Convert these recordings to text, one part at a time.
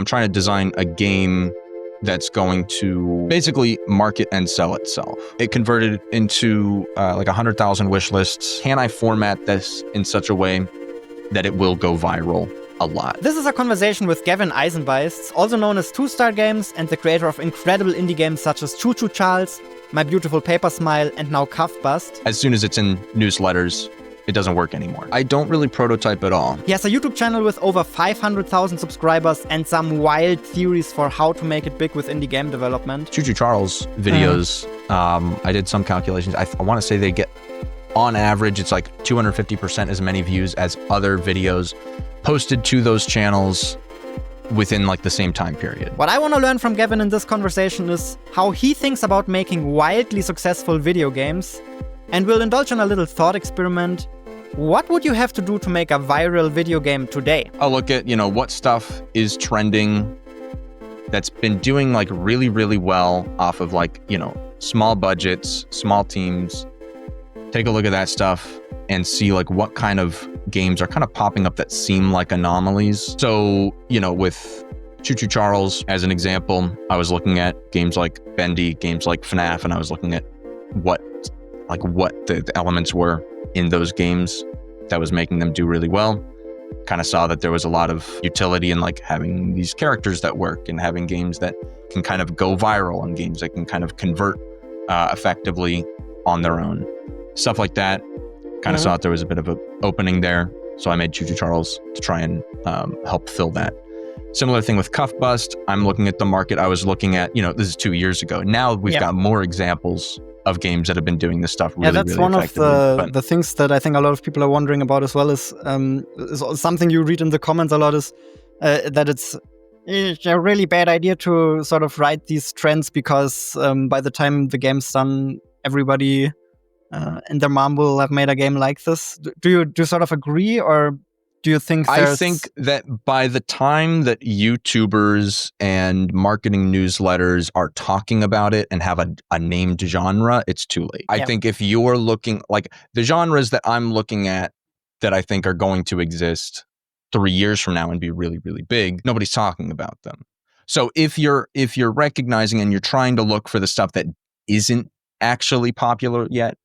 I'm trying to design a game that's going to basically market and sell itself. It converted into like 100,000 wish lists. Can I format this in such a way that it will go viral a lot? This is a conversation with Gavin Eisenbeisz, also known as 2-Star Games and the creator of incredible indie games such as Choo Choo Charles, My Beautiful Paper Smile, and now Cuff Bust. As soon as it's in newsletters, it doesn't work anymore. I don't really prototype at all. He has a YouTube channel with over 500,000 subscribers and some wild theories for how to make it big with indie game development. Choo Choo Charles videos, I did some calculations. I want to say they get, on average, it's like 250% as many views as other videos posted to those channels within like the same time period. What I want to learn from Gavin in this conversation is how he thinks about making wildly successful video games, and we'll indulge in a little thought experiment. What would you have to do to make a viral video game today? I'll look at, what stuff is trending that's been doing like really, really well off of like, small budgets, small teams. Take a look at that stuff and see like what kind of games are kind of popping up that seem like anomalies. So, with Choo Choo Charles as an example, I was looking at games like Bendy, games like FNAF, and I was looking at what the elements were in those games that was making them do really well. Kind of saw that there was a lot of utility in like having these characters that work and having games that can kind of go viral and games that can kind of convert effectively on their own. Stuff like that. Kind of saw that there was a bit of an opening there. So I made Choo Choo Charles to try and help fill that. Similar thing with Cuff Bust. I'm looking at the market. I was looking at, this is 2 years ago. Now we've got more examples of games that have been doing this stuff really, that's really one effectively. Of the things that I think a lot of people are wondering about as well is something you read in the comments a lot is that it's a really bad idea to sort of write these trends because by the time the game's done, everybody and their mom will have made a game like this. Do you sort of agree, or do you think I think that by the time that YouTubers and marketing newsletters are talking about it and have a named genre, it's too late. I think if you're looking, like the genres that I'm looking at that I think are going to exist 3 years from now and be really, really big, nobody's talking about them. So if you're recognizing and you're trying to look for the stuff that isn't actually popular yet,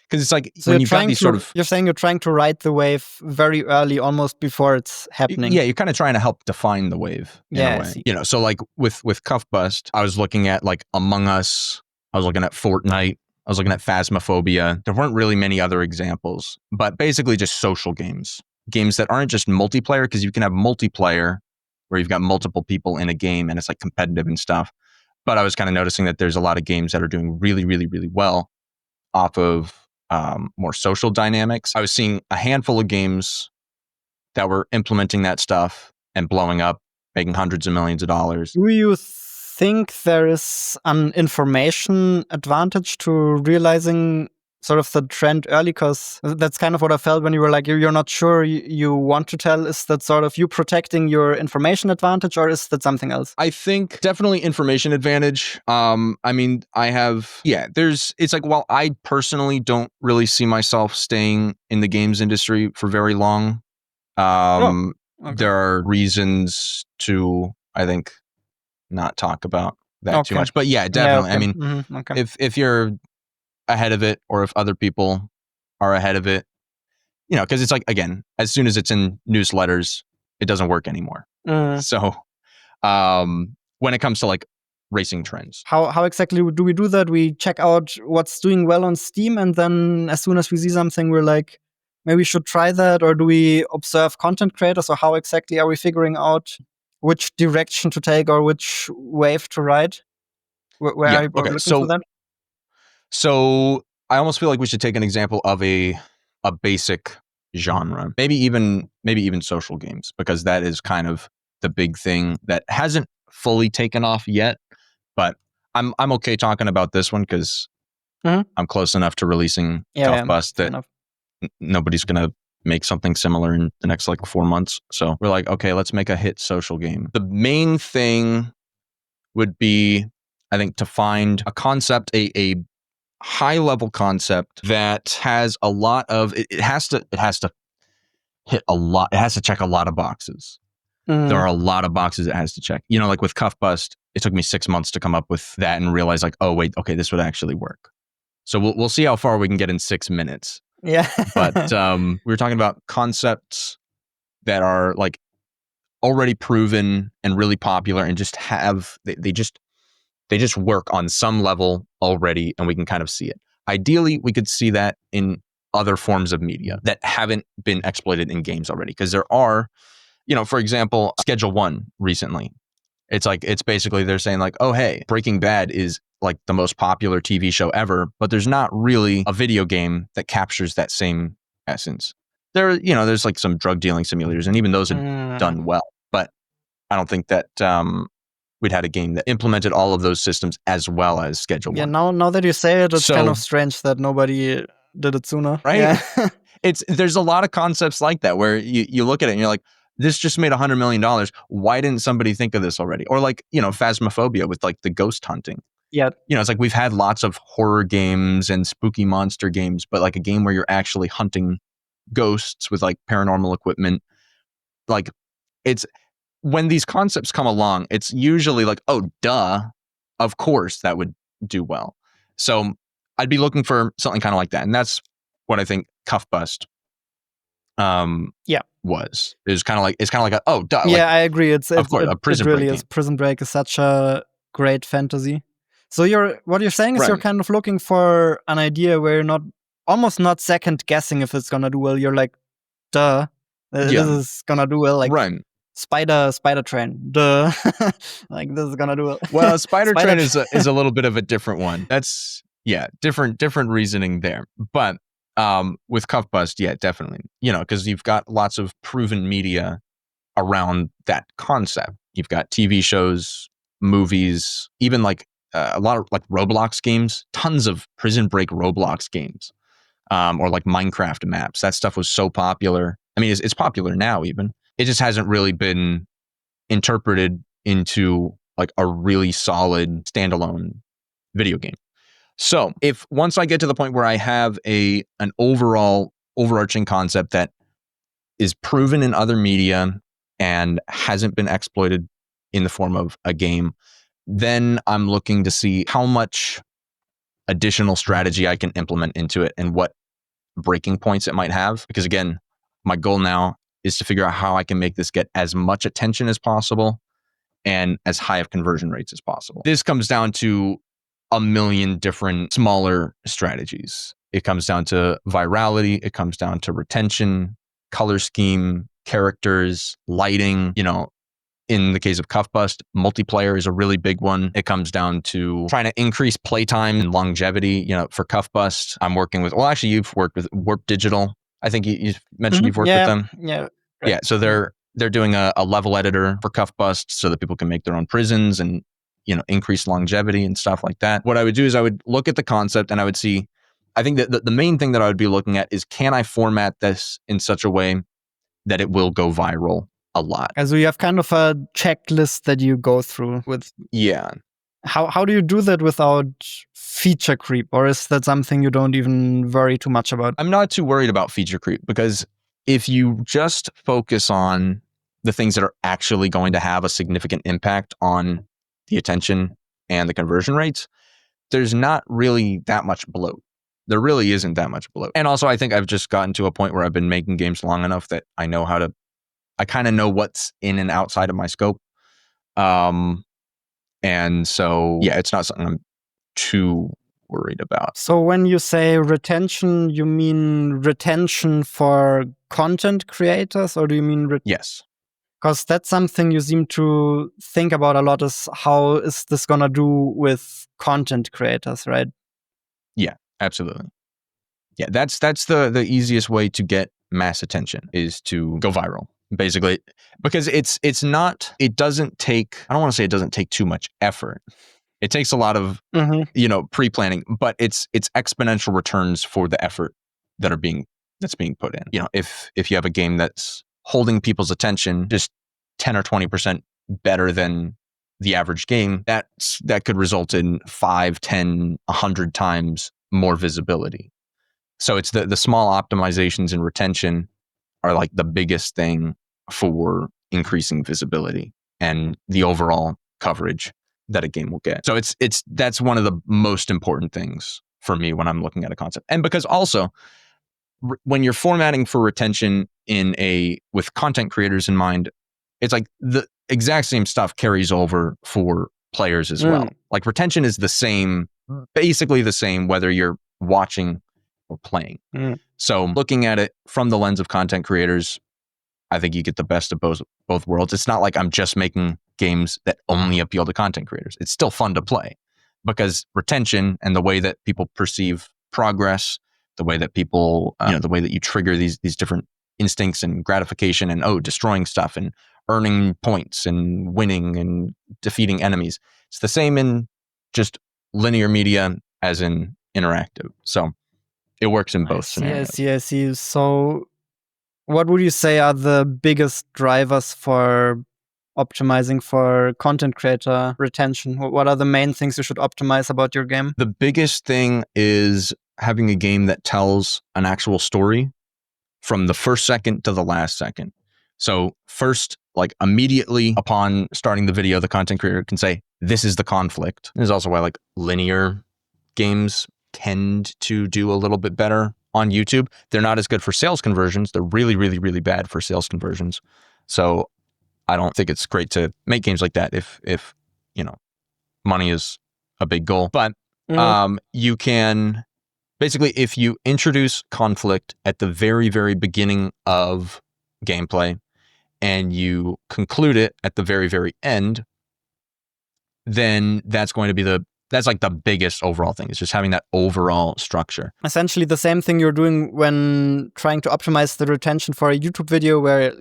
because it's like when you've got these you're saying you're trying to ride the wave very early, almost before it's happening. Yeah, you're kind of trying to help define the wave in a way. So like with Cuff Bust, I was looking at like Among Us, I was looking at Fortnite, I was looking at Phasmophobia. There weren't really many other examples, but basically just social games that aren't just multiplayer, because you can have multiplayer where you've got multiple people in a game and it's like competitive and stuff. But I was kind of noticing that there's a lot of games that are doing really, really, really well off of more social dynamics. I was seeing a handful of games that were implementing that stuff and blowing up, making hundreds of millions of dollars. Do you think there is an information advantage to realizing sort of the trend early? Because that's kind of what I felt when you were like, you're not sure you want to tell. Is that sort of you protecting your information advantage, or is that something else? I think definitely information advantage. It's like, while I personally don't really see myself staying in the games industry for very long, there are reasons to, I think, not talk about that too much. But yeah, definitely. Yeah, okay. If you're ahead of it, or if other people are ahead of it, because it's like, again, as soon as it's in newsletters, it doesn't work anymore. So when it comes to like racing trends, how exactly do we do that? We check out what's doing well on Steam, and then as soon as we see something, we're like, maybe we should try that. Or do we observe content creators, or how exactly are we figuring out which direction to take or which wave to ride? Where are you looking for that? So I almost feel like we should take an example of a basic genre, maybe even social games, because that is kind of the big thing that hasn't fully taken off yet. But I'm okay talking about this one because I'm close enough to releasing Cuff Bust that nobody's gonna make something similar in the next like 4 months. So we're like, okay, let's make a hit social game. The main thing would be, I think, to find a concept, a high level concept that has a lot of, it has to hit a lot, it has to check a lot of boxes. there are a lot of boxes it has to check. Like with Cuff Bust, it took me 6 months to come up with that and realize like, oh wait, okay, this would actually work. So we'll see how far we can get in 6 minutes. Yeah. But we were talking about concepts that are like already proven and really popular and just have they just work on some level already, and we can kind of see it. Ideally, we could see that in other forms of media that haven't been exploited in games already, because there are, for example, Schedule 1 recently. It's basically they're saying like, oh hey, Breaking Bad is like the most popular TV show ever, but there's not really a video game that captures that same essence. There's like some drug dealing simulators, and even those have done well, but I don't think that we'd had a game that implemented all of those systems as well as Schedule 1. Yeah, now that you say it, it's kind of strange that nobody did it sooner. Right? Yeah. There's a lot of concepts like that where you look at it and you're like, this just made $100 million. Why didn't somebody think of this already? Or like, Phasmophobia with like the ghost hunting. Yeah. It's like we've had lots of horror games and spooky monster games, but like a game where you're actually hunting ghosts with like paranormal equipment. Like it's when these concepts come along, it's usually like, oh, duh, of course that would do well. So I'd be looking for something kind of like that. And that's what I think Cuff Bust was. It's kind of like a, oh, duh. Yeah, like, I agree. Of course, a Prison Break game. Prison Break is such a great fantasy. So what you're saying is you're kind of looking for an idea where you're almost not second guessing if it's gonna do well. You're like, duh, this is gonna do well. Like Spider Train, duh, like this is gonna do well. Well, Spider Train is a little bit of a different one. That's different reasoning there. But with Cuff Bust, definitely, because you've got lots of proven media around that concept. You've got TV shows, movies, even like a lot of like Roblox games, tons of Prison Break Roblox games, or like Minecraft maps. That stuff was so popular. I mean, it's popular now even. It just hasn't really been interpreted into like a really solid standalone video game. So if once I get to the point where I have an overarching concept that is proven in other media and hasn't been exploited in the form of a game, then I'm looking to see how much additional strategy I can implement into it and what breaking points it might have. Because again, my goal now is to figure out how I can make this get as much attention as possible and as high of conversion rates as possible. This comes down to a million different smaller strategies. It comes down to virality. It comes down to retention, color scheme, characters, lighting. In the case of Cuff Bust, multiplayer is a really big one. It comes down to trying to increase playtime and longevity. For Cuff Bust, I'm working with, well, actually, you've worked with Warp Digital. I think you mentioned you've worked with them. Yeah. Right. Yeah. So they're doing a level editor for Cuff Bust so that people can make their own prisons and, increase longevity and stuff like that. What I would do is I would look at the concept and I would see, I think that the main thing that I would be looking at is, can I format this in such a way that it will go viral a lot? So you have kind of a checklist that you go through with. Yeah. How do you do that without feature creep? Or is that something you don't even worry too much about? I'm not too worried about feature creep, because if you just focus on the things that are actually going to have a significant impact on the attention and the conversion rates, there's not really that much bloat. There really isn't that much bloat. And also, I think I've just gotten to a point where I've been making games long enough that I kind of know what's in and outside of my scope. And so, it's not something I'm too worried about. So when you say retention, you mean retention for content creators, or do you mean... Yes. Because that's something you seem to think about a lot, is how is this going to do with content creators, right? Yeah, absolutely. Yeah, that's the easiest way to get mass attention, is to go viral, basically, because it doesn't take, I don't want to say it doesn't take too much effort. It takes a lot of, pre-planning, but it's exponential returns for the effort that's being put in. If you have a game that's holding people's attention just 10 or 20% better than the average game, that could result in 5, 10, 100 times more visibility. So it's the small optimizations and retention are like the biggest thing for increasing visibility and the overall coverage that a game will get. So that's one of the most important things for me when I'm looking at a concept. And because also when you're formatting for retention with content creators in mind, it's like the exact same stuff carries over for players as well. Like retention is basically the same whether you're watching or playing. So looking at it from the lens of content creators, I think you get the best of both worlds. It's not like I'm just making games that only appeal to content creators. It's still fun to play because retention and the way that people perceive progress, the way that people, the way that you trigger these different instincts and gratification and destroying stuff and earning points and winning and defeating enemies. It's the same in just linear media as in interactive. So it works in both scenarios. I see. So what would you say are the biggest drivers for optimizing for content creator retention? What are the main things you should optimize about your game? The biggest thing is having a game that tells an actual story from the first second to the last second. So first, like immediately upon starting the video, the content creator can say, this is the conflict. This is also why like linear games tend to do a little bit better on YouTube. They're not as good for sales conversions. They're really, really, really bad for sales conversions. So I don't think it's great to make games like that if money is a big goal. But you can basically, if you introduce conflict at the very, very beginning of gameplay and you conclude it at the very, very end, then that's going to be that's like the biggest overall thing. It's just having that overall structure. Essentially the same thing you're doing when trying to optimize the retention for a YouTube video, where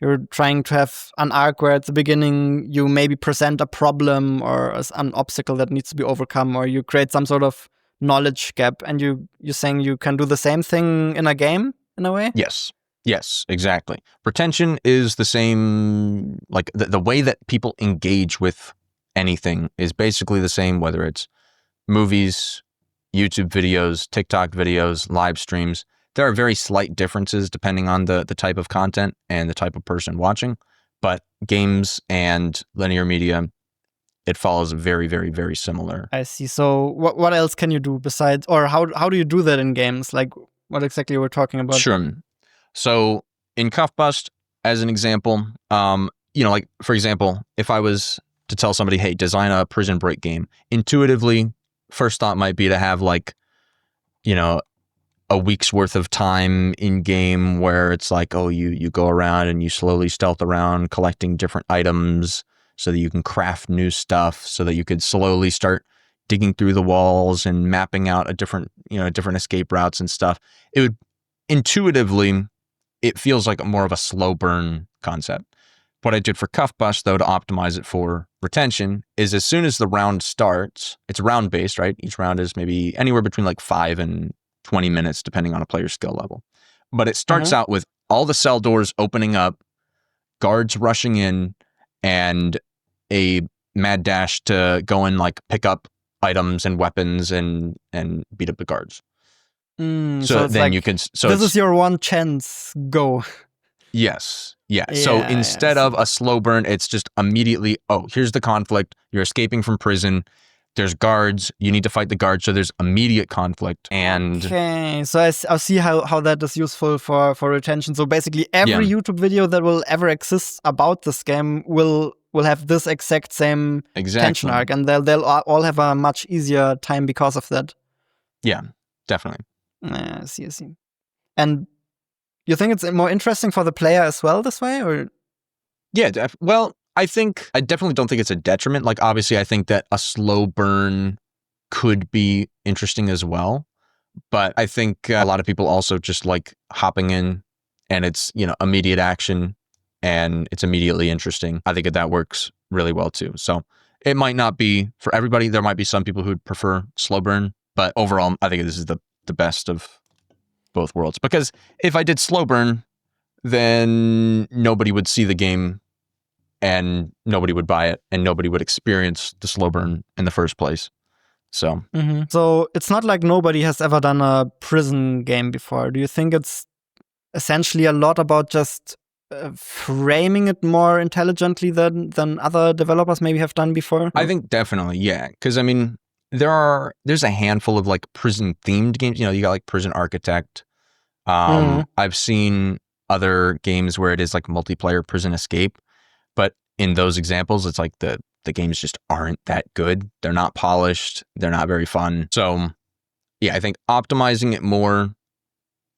you're trying to have an arc where at the beginning you maybe present a problem or an obstacle that needs to be overcome, or you create some sort of knowledge gap, and you're saying you can do the same thing in a game in a way? Yes, exactly. Retention is the same, like the way that people engage with anything is basically the same, whether it's movies, YouTube videos, TikTok videos, live streams. There are very slight differences depending on the type of content and the type of person watching, but games and linear media, it follows very, very, very similar. I see. So what else can you do besides, or how do you do that in games? Like what exactly we're talking about? Sure. So in Cuff Bust, as an example, like for example, if I was to tell somebody, hey, design a prison break game, intuitively, first thought might be to have like, a week's worth of time in game where it's like, you go around and you slowly stealth around collecting different items so that you can craft new stuff, so that you could slowly start digging through the walls and mapping out different escape routes and stuff. It would intuitively, it feels like more of a slow burn concept. What I did for Cuff Bust, though, to optimize it for retention is as soon as the round starts, it's round based, right? Each round is maybe anywhere between like 5 and 20 minutes, depending on a player's skill level. But it starts out with all the cell doors opening up, guards rushing in, and a mad dash to go and like pick up items and weapons and beat up the guards. So then like, you can. So this is your one chance. Go. Yes. Yeah. So instead of a slow burn, it's just immediately, here's the conflict. You're escaping from prison. There's guards. You need to fight the guards. So there's immediate conflict. And okay. So I see how that is useful for retention. So basically every YouTube video that will ever exist about this game will have this exact same tension arc. And they'll all have a much easier time because of that. Yeah, definitely. I see. And you think it's more interesting for the player as well this way, or? Yeah, well, I definitely don't think it's a detriment. Like, obviously, I think that a slow burn could be interesting as well. But I think a lot of people also just like hopping in and it's, immediate action and it's immediately interesting. I think that works really well too. So it might not be for everybody. There might be some people who'd prefer slow burn, but overall, I think this is the best of both worlds. Because if I did slow burn, then nobody would see the game and nobody would buy it and nobody would experience the slow burn in the first place. So So it's not like nobody has ever done a prison game before. Do you think it's essentially a lot about just framing it more intelligently than other developers maybe have done before? I think definitely, yeah. Because I mean, there's a handful of like prison themed games. You know, you got like Prison Architect. I've seen other games where it is like multiplayer Prison Escape, but in those examples, it's like the games just aren't that good. They're not polished. They're not very fun. So yeah, I think optimizing it more,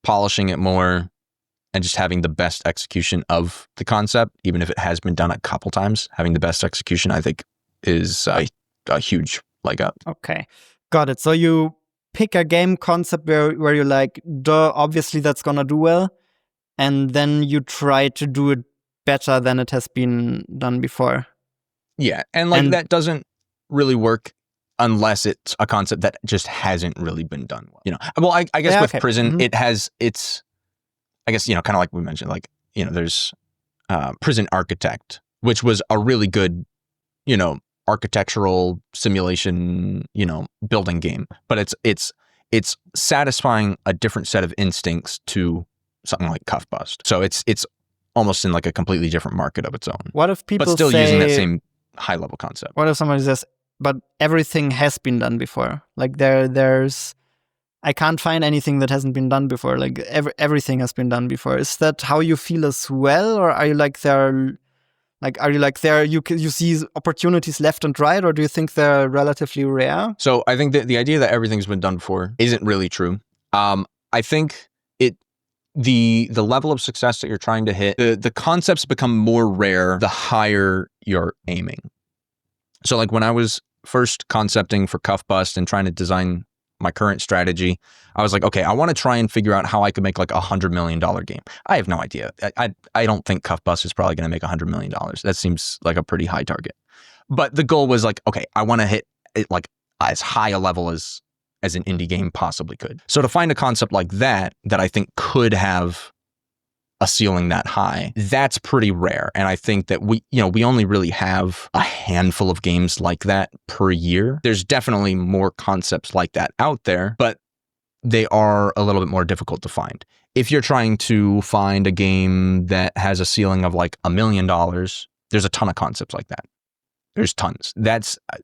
polishing it more, and just having the best execution of the concept, even if it has been done a couple times, having the best execution, I think, is a huge leg up. Okay, got it. So you pick a game concept where you're like, duh, obviously that's gonna do well, and then you try to do it better than it has been done before. Yeah, and like that doesn't really work unless it's a concept that just hasn't really been done well. You know, well, I guess with Prison, it's I guess, you know, kind of like we mentioned, like, you know, there's Prison Architect, which was a really good, you know, architectural simulation, you know, building game, but it's satisfying a different set of instincts to something like Cuff Bust. So it's almost in like a completely different market of its own. What if people but still using that same high level concept? What if somebody says, but everything has been done before? Like there's I can't find anything that hasn't been done before. Like everything has been done before. Is that how you feel as well, or are you like there? Like, are you like there? You see opportunities left and right, or do you think they're relatively rare? So I think that the idea that everything's been done before isn't really true. I think the level of success that you're trying to hit, the concepts become more rare the higher you're aiming. So like when I was first concepting for Cuff Bust and trying to design my current strategy, I was like, okay, I want to try and figure out how I could make like $100 million game. I have no idea. I don't think Cuff Bust is probably going to make $100 million. That seems like a pretty high target. But the goal was like, okay, I want to hit it like as high a level as an indie game possibly could. So to find a concept like that I think could have a ceiling that high, that's pretty rare. And I think that we only really have a handful of games like that per year. There's definitely more concepts like that out there, but they are a little bit more difficult to find. If you're trying to find a game that has a ceiling of like $1 million, there's a ton of concepts like that. There's tons.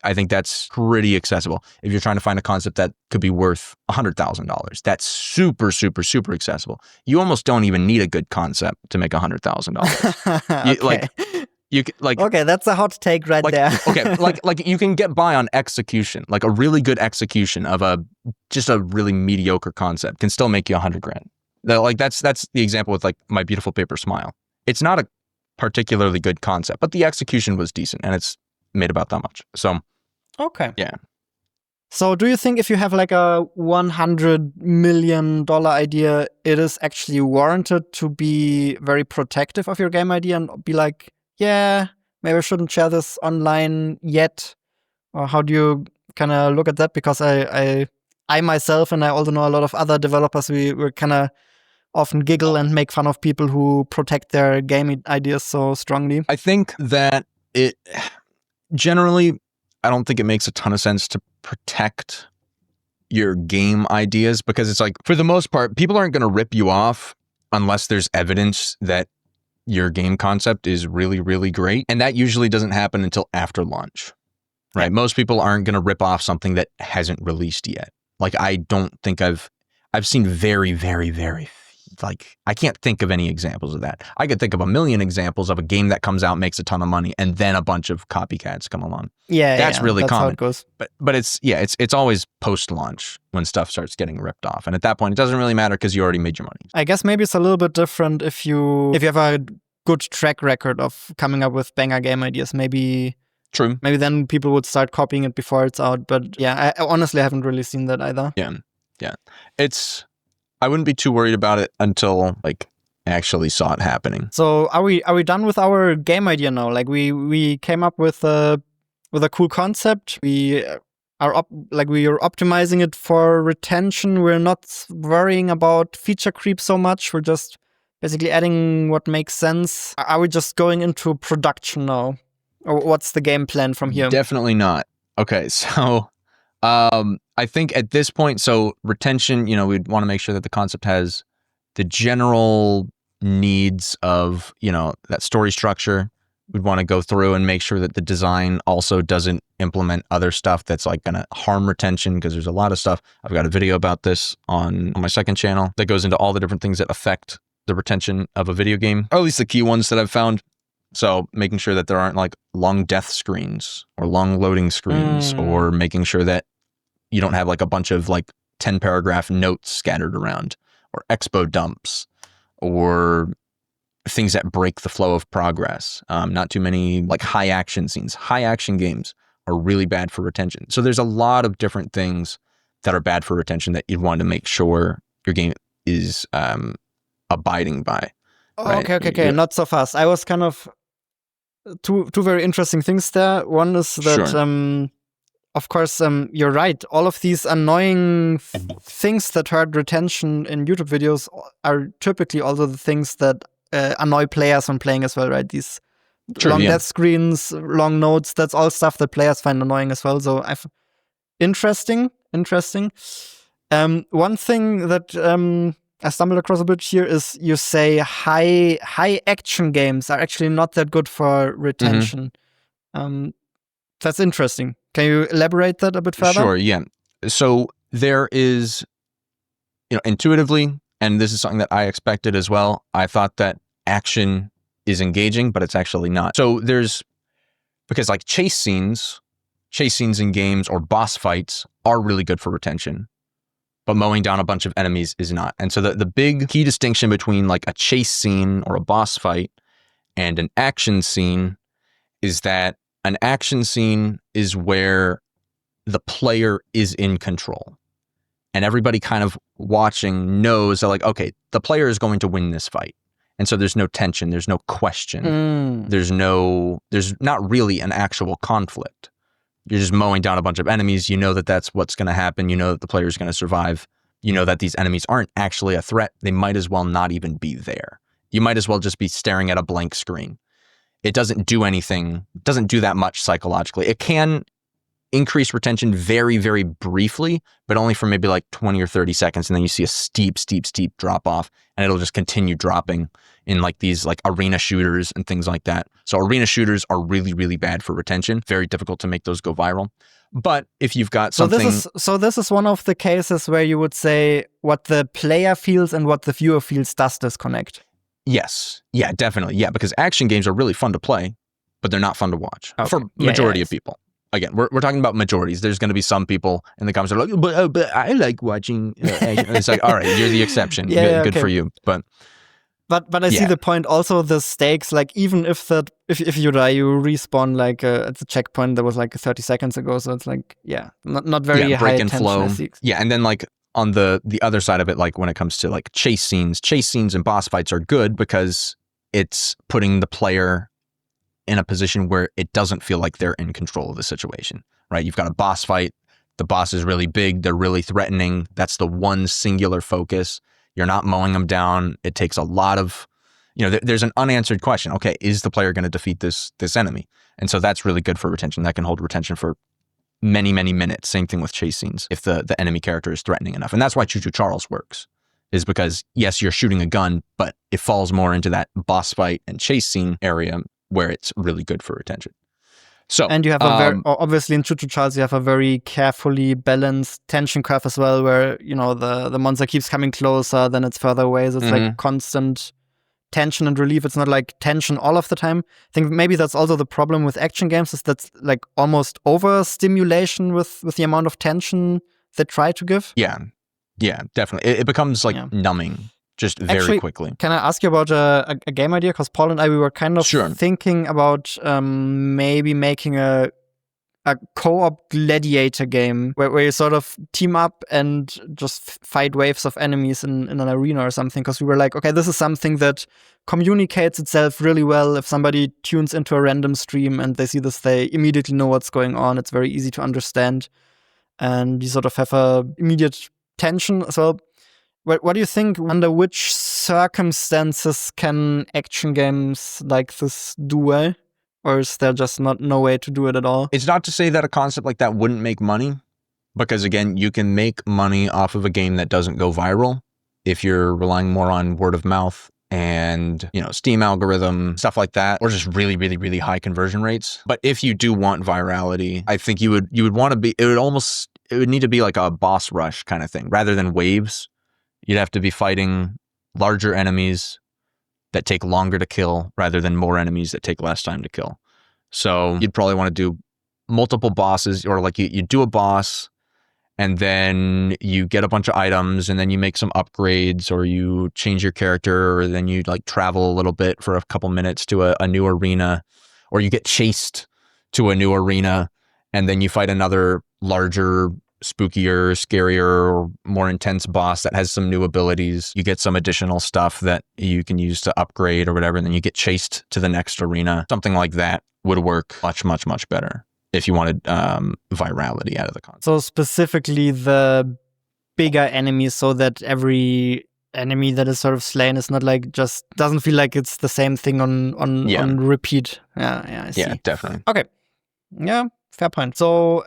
I think that's pretty accessible. If you're trying to find a concept that could be worth $100,000, that's super, super, super accessible. You almost don't even need a good concept to make $100,000. Okay, that's a hot take right there. Okay, like you can get by on execution, like a really good execution of just a really mediocre concept can still make you $100,000. Like that's the example with like My Beautiful Paper Smile. It's not a particularly good concept, but the execution was decent, and it's made about that much. So okay, yeah. So do you think if you have like a $100 million idea, it is actually warranted to be very protective of your game idea and be like, yeah, maybe I shouldn't share this online yet? Or how do you kind of look at that? Because I myself, and I also know a lot of other developers, we kind of often giggle and make fun of people who protect their game ideas so strongly. I think that it generally, I don't think it makes a ton of sense to protect your game ideas, because it's like, for the most part, people aren't going to rip you off unless there's evidence that your game concept is really, really great. And that usually doesn't happen until after launch, right? Yeah. Most people aren't going to rip off something that hasn't released yet. Like, I don't think I've seen very, very, very, like, I can't think of any examples of that. I could think of a million examples of a game that comes out, makes a ton of money, and then a bunch of copycats come along. Yeah, that's really common. How it goes. But it's always post-launch when stuff starts getting ripped off, and at that point, it doesn't really matter because you already made your money. I guess maybe it's a little bit different if you have a good track record of coming up with banger game ideas. Maybe. True. Maybe then people would start copying it before it's out. But yeah, I honestly haven't really seen that either. Yeah. I wouldn't be too worried about it until like actually saw it happening. So are we done with our game idea now? Like we came up with a cool concept. We are optimizing it for retention. We're not worrying about feature creep so much. We're just basically adding what makes sense. Are we just going into production now? Or what's the game plan from here? Definitely not. Okay, so I think at this point, so retention, we'd want to make sure that the concept has the general needs of, that story structure. We'd want to go through and make sure that the design also doesn't implement other stuff that's like going to harm retention, because there's a lot of stuff. I've got a video about this on my second channel that goes into all the different things that affect the retention of a video game, or at least the key ones that I've found. So making sure that there aren't like long death screens or long loading screens, or making sure that you don't have like a bunch of like 10 paragraph notes scattered around, or expo dumps, or things that break the flow of progress. Not too many like high action scenes. High action games are really bad for retention. So there's a lot of different things that are bad for retention that you'd want to make sure your game is abiding by. Right? Okay. Not so fast. I was kind of two very interesting things there. One is that, Sure. of course, you're right. All of these annoying things that hurt retention in YouTube videos are typically also the things that annoy players when playing as well, right? These long death screens, long notes, that's all stuff that players find annoying as well. So interesting. One thing that I stumbled across a bit here is you say high action games are actually not that good for retention. That's interesting. Can you elaborate that a bit further? Sure, yeah. So there is, intuitively, and this is something that I expected as well, I thought that action is engaging, but it's actually not. So because like chase scenes in games or boss fights are really good for retention, but mowing down a bunch of enemies is not. And so the big key distinction between like a chase scene or a boss fight and an action scene is that an action scene is where the player is in control, and everybody kind of watching knows that like, okay, the player is going to win this fight. And so there's no tension, there's no question, there's not really an actual conflict. You're just mowing down a bunch of enemies. You know that that's what's going to happen. You know that the player is going to survive. You know that these enemies aren't actually a threat. They might as well not even be there. You might as well just be staring at a blank screen. It doesn't do anything, doesn't do that much psychologically. It can increase retention very, very briefly, but only for maybe like 20 or 30 seconds. And then you see a steep drop off, and it'll just continue dropping in like these like arena shooters and things like that. So arena shooters are really, really bad for retention. Very difficult to make those go viral. But if you've got something... So this is one of the cases where you would say what the player feels and what the viewer feels does disconnect. Yes. Yeah, definitely. Yeah, because action games are really fun to play, but they're not fun to watch for majority of people. Again, we're talking about majorities. There's going to be some people in the comments that are like, but I like watching action. And it's like, all right, you're the exception. Good for you. But I see the point. Also, the stakes, like even if you die, you respawn like at the checkpoint that was like 30 seconds ago. So it's like, not very high break and tension. flow. Yeah, and then like on the other side of it, like when it comes to like chase scenes and boss fights are good because it's putting the player in a position where it doesn't feel like they're in control of the situation, right? You've got a boss fight. The boss is really big. They're really threatening. That's the one singular focus. You're not mowing them down. It takes a lot of, there's an unanswered question. Okay, is the player going to defeat this enemy? And so that's really good for retention. That can hold retention for many, many minutes. Same thing with chase scenes if the enemy character is threatening enough. And that's why Choo Choo Charles works, is because, yes, you're shooting a gun, but it falls more into that boss fight and chase scene area where it's really good for retention. So, and you have a very, obviously in Choo Choo Charles, you have a very carefully balanced tension curve as well, where, the monster keeps coming closer, then it's further away. So it's like constant tension and relief. It's not like tension all of the time. I think maybe that's also the problem with action games, is that's like almost overstimulation with the amount of tension they try to give. Yeah, definitely. It becomes like numbing. Just very quickly. Can I ask you about a game idea? Because Paul and I, we were kind of thinking about maybe making a co-op gladiator game where you sort of team up and just fight waves of enemies in an arena or something. Because we were like, okay, this is something that communicates itself really well. If somebody tunes into a random stream and they see this, they immediately know what's going on. It's very easy to understand. And you sort of have a immediate tension as well. What do you think, under which circumstances can action games like this do well? Or is there just no way to do it at all? It's not to say that a concept like that wouldn't make money, because again, you can make money off of a game that doesn't go viral if you're relying more on word of mouth and, Steam algorithm, stuff like that, or just really, really, really high conversion rates. But if you do want virality, I think you would want to be, it would need to be like a boss rush kind of thing rather than waves. You'd have to be fighting larger enemies that take longer to kill rather than more enemies that take less time to kill. So you'd probably want to do multiple bosses, or like you do a boss and then you get a bunch of items and then you make some upgrades, or you change your character, or then you like travel a little bit for a couple minutes to a new arena, or you get chased to a new arena and then you fight another larger, spookier, scarier, or more intense boss that has some new abilities. You get some additional stuff that you can use to upgrade or whatever, and then you get chased to the next arena. Something like that would work much, much, much better if you wanted virality out of the concept. So specifically the bigger enemies, so that every enemy that is sort of slain is not like, just doesn't feel like it's the same thing on repeat. Yeah, I see. Yeah, definitely. Okay. Yeah, fair point. So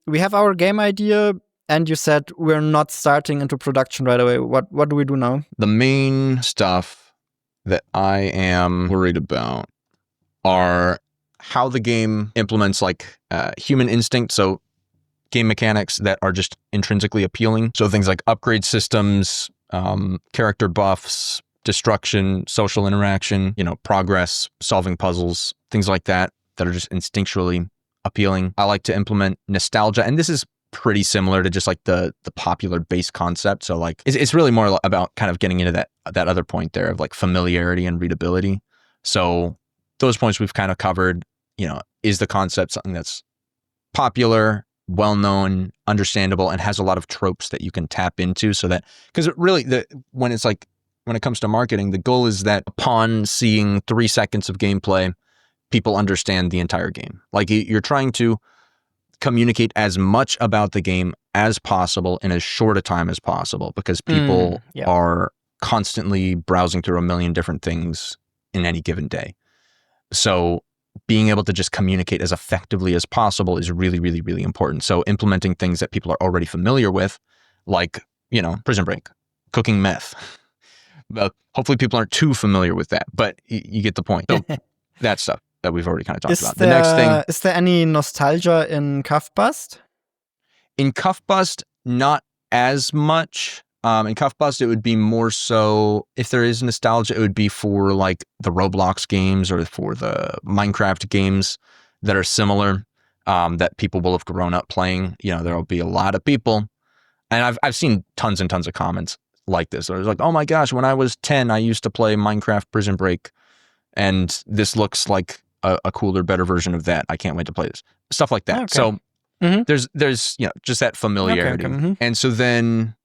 we have our game idea, and you said we're not starting into production right away. What do we do now? The main stuff that I am worried about are how the game implements like human instinct. So game mechanics that are just intrinsically appealing. So things like upgrade systems, character buffs, destruction, social interaction, progress, solving puzzles, things like that are just instinctually appealing. I like to implement nostalgia, and this is pretty similar to just like the popular base concept. So like it's really more about kind of getting into that other point there of like familiarity and readability. So those points we've kind of covered. Is the concept something that's popular, well-known, understandable, and has a lot of tropes that you can tap into, so that, because when it comes to marketing, the goal is that upon seeing 3 seconds of gameplay, people understand the entire game. Like you're trying to communicate as much about the game as possible in as short a time as possible, because people are constantly browsing through a million different things in any given day. So being able to just communicate as effectively as possible is really, really, really important. So implementing things that people are already familiar with, like, Prison Break, cooking meth. Hopefully people aren't too familiar with that, but you get the point. So that stuff that we've already kind of talked about. The next thing. Is there any nostalgia in Cuff Bust? In Cuff Bust, not as much. In Cuff Bust, it would be more so, if there is nostalgia, it would be for like the Roblox games or for the Minecraft games that are similar, that people will have grown up playing. There will be a lot of people, and I've seen tons and tons of comments like this. It's like, oh my gosh, when I was 10, I used to play Minecraft Prison Break, and this looks like a cooler, better version of that. I can't wait to play this. Stuff like that. Okay. So there's just that familiarity. Okay. And so then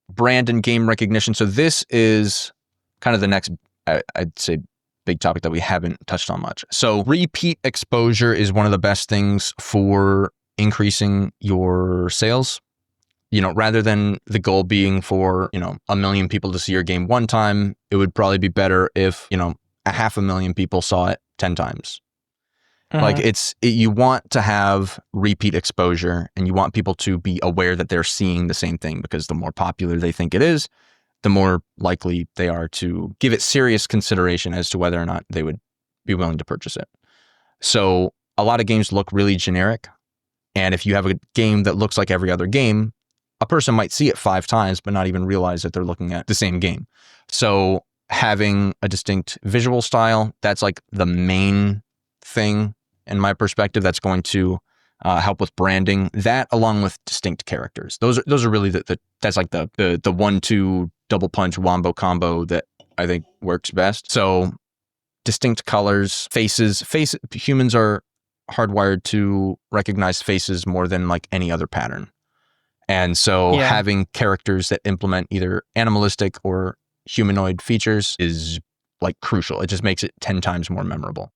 brand and game recognition. So this is kind of the next, I'd say, big topic that we haven't touched on much. So repeat exposure is one of the best things for increasing your sales. Rather than the goal being for, 1 million people to see your game one time, it would probably be better if, 500,000 people saw it 10 times. Like you want to have repeat exposure, and you want people to be aware that they're seeing the same thing, because the more popular they think it is, the more likely they are to give it serious consideration as to whether or not they would be willing to purchase it. So a lot of games look really generic. And if you have a game that looks like every other game, a person might see it 5 times, but not even realize that they're looking at the same game. So having a distinct visual style, that's like the main thing in my perspective that's going to help with branding. That, along with distinct characters, those are really that's like the 1-2 double punch wombo combo that I think works best. So distinct colors, faces. Humans are hardwired to recognize faces more than like any other pattern, and so having characters that implement either animalistic or humanoid features is like crucial. It just makes it 10 times more memorable.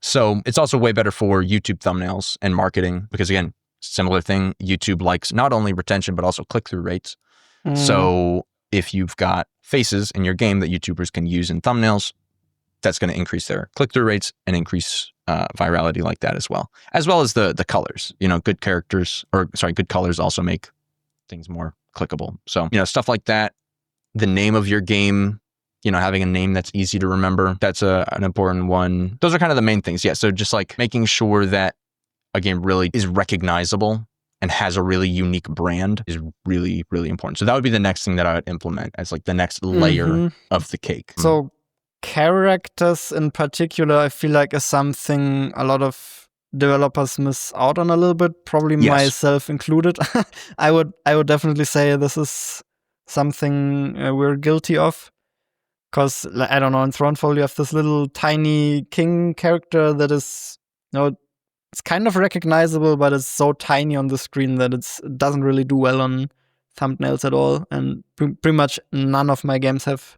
So it's also way better for YouTube thumbnails and marketing, because again, similar thing, YouTube likes not only retention, but also click-through rates. So if you've got faces in your game that YouTubers can use in thumbnails, that's going to increase their click-through rates and increase virality like that, as well as the colors. Good colors also make things more clickable. So, stuff like that. The name of your game having a name that's easy to remember. That's an important one. Those are kind of the main things. Yeah. So just like making sure that a game really is recognizable and has a really unique brand is really, really important. So that would be the next thing that I would implement as like the next layer of the cake. So characters in particular, I feel like is something a lot of developers miss out on a little bit, probably myself included. I would definitely say this is something we're guilty of. Because, I don't know, in Thronefall you have this little tiny king character that is, it's kind of recognizable, but it's so tiny on the screen that it doesn't really do well on thumbnails at all. And pretty much none of my games have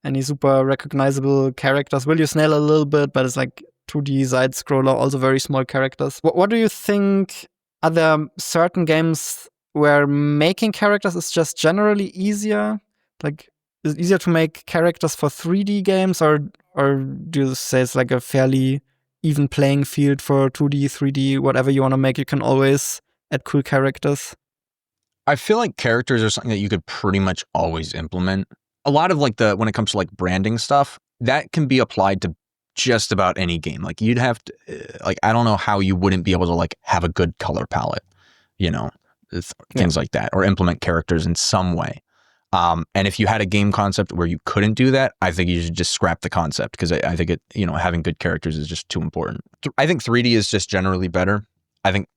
any super recognizable characters. Will You Snail a little bit, but it's like 2D side scroller, also very small characters. What do you think? Are there certain games where making characters is just generally easier? Like, is it easier to make characters for 3D games, or do you say it's like a fairly even playing field for 2D, 3D, whatever you want to make, you can always add cool characters? I feel like characters are something that you could pretty much always implement. A lot of like when it comes to like branding stuff, that can be applied to just about any game. Like you'd have to, like, I don't know how you wouldn't be able to like have a good color palette, things like that, or implement characters in some way. And if you had a game concept where you couldn't do that, I think you should just scrap the concept, because I think having good characters is just too important. I think 3D is just generally better. I think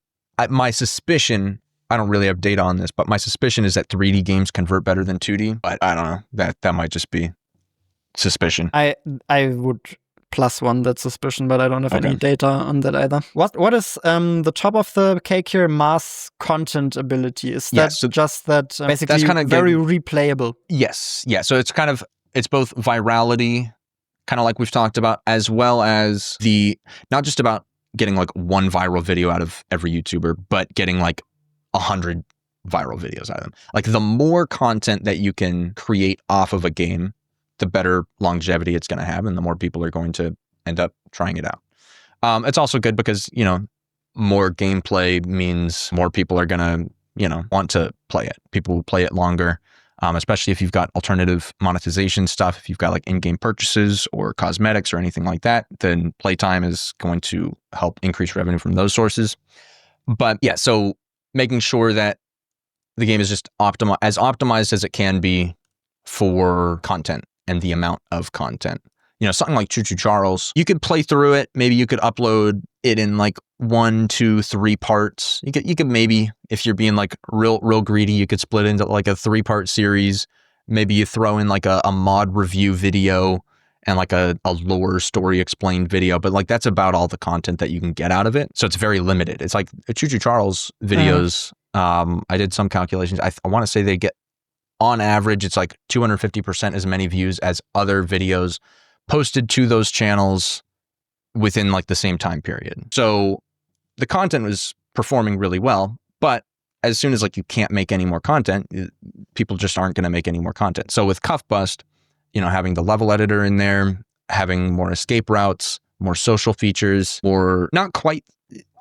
my suspicion, I don't really have data on this, but my suspicion is that 3D games convert better than 2D. But I don't know. That might just be suspicion. I would +1 that suspicion, but I don't have any data on that either. What is the top of the cake here? Mass content ability. Is that just that basically that's kind of very replayable? Yes. Yeah. So it's both virality, kind of like we've talked about, as well as not just about getting like one viral video out of every YouTuber, but getting like 100 viral videos out of them. Like the more content that you can create off of a game, the better longevity it's going to have, and the more people are going to end up trying it out. It's also good because, more gameplay means more people are going to, want to play it. People will play it longer, especially if you've got alternative monetization stuff. If you've got like in-game purchases or cosmetics or anything like that, then playtime is going to help increase revenue from those sources. But yeah, so making sure that the game is just optimized as it can be for content and the amount of content. Something like Choo Choo Charles, you could play through it. Maybe you could upload it in like 1, 2, 3 parts. You could maybe, if you're being like real greedy, you could split into like a 3-part series. Maybe you throw in like a mod review video and like a lore story explained video, but like that's about all the content that you can get out of it. So it's very limited. It's like Choo Choo Charles videos. I did some calculations. I want to say they get, on average, it's like 250% as many views as other videos posted to those channels within like the same time period. So the content was performing really well, but as soon as like you can't make any more content, people just aren't going to make any more content. So with Cuff Bust, having the level editor in there, having more escape routes, more social features, or not quite,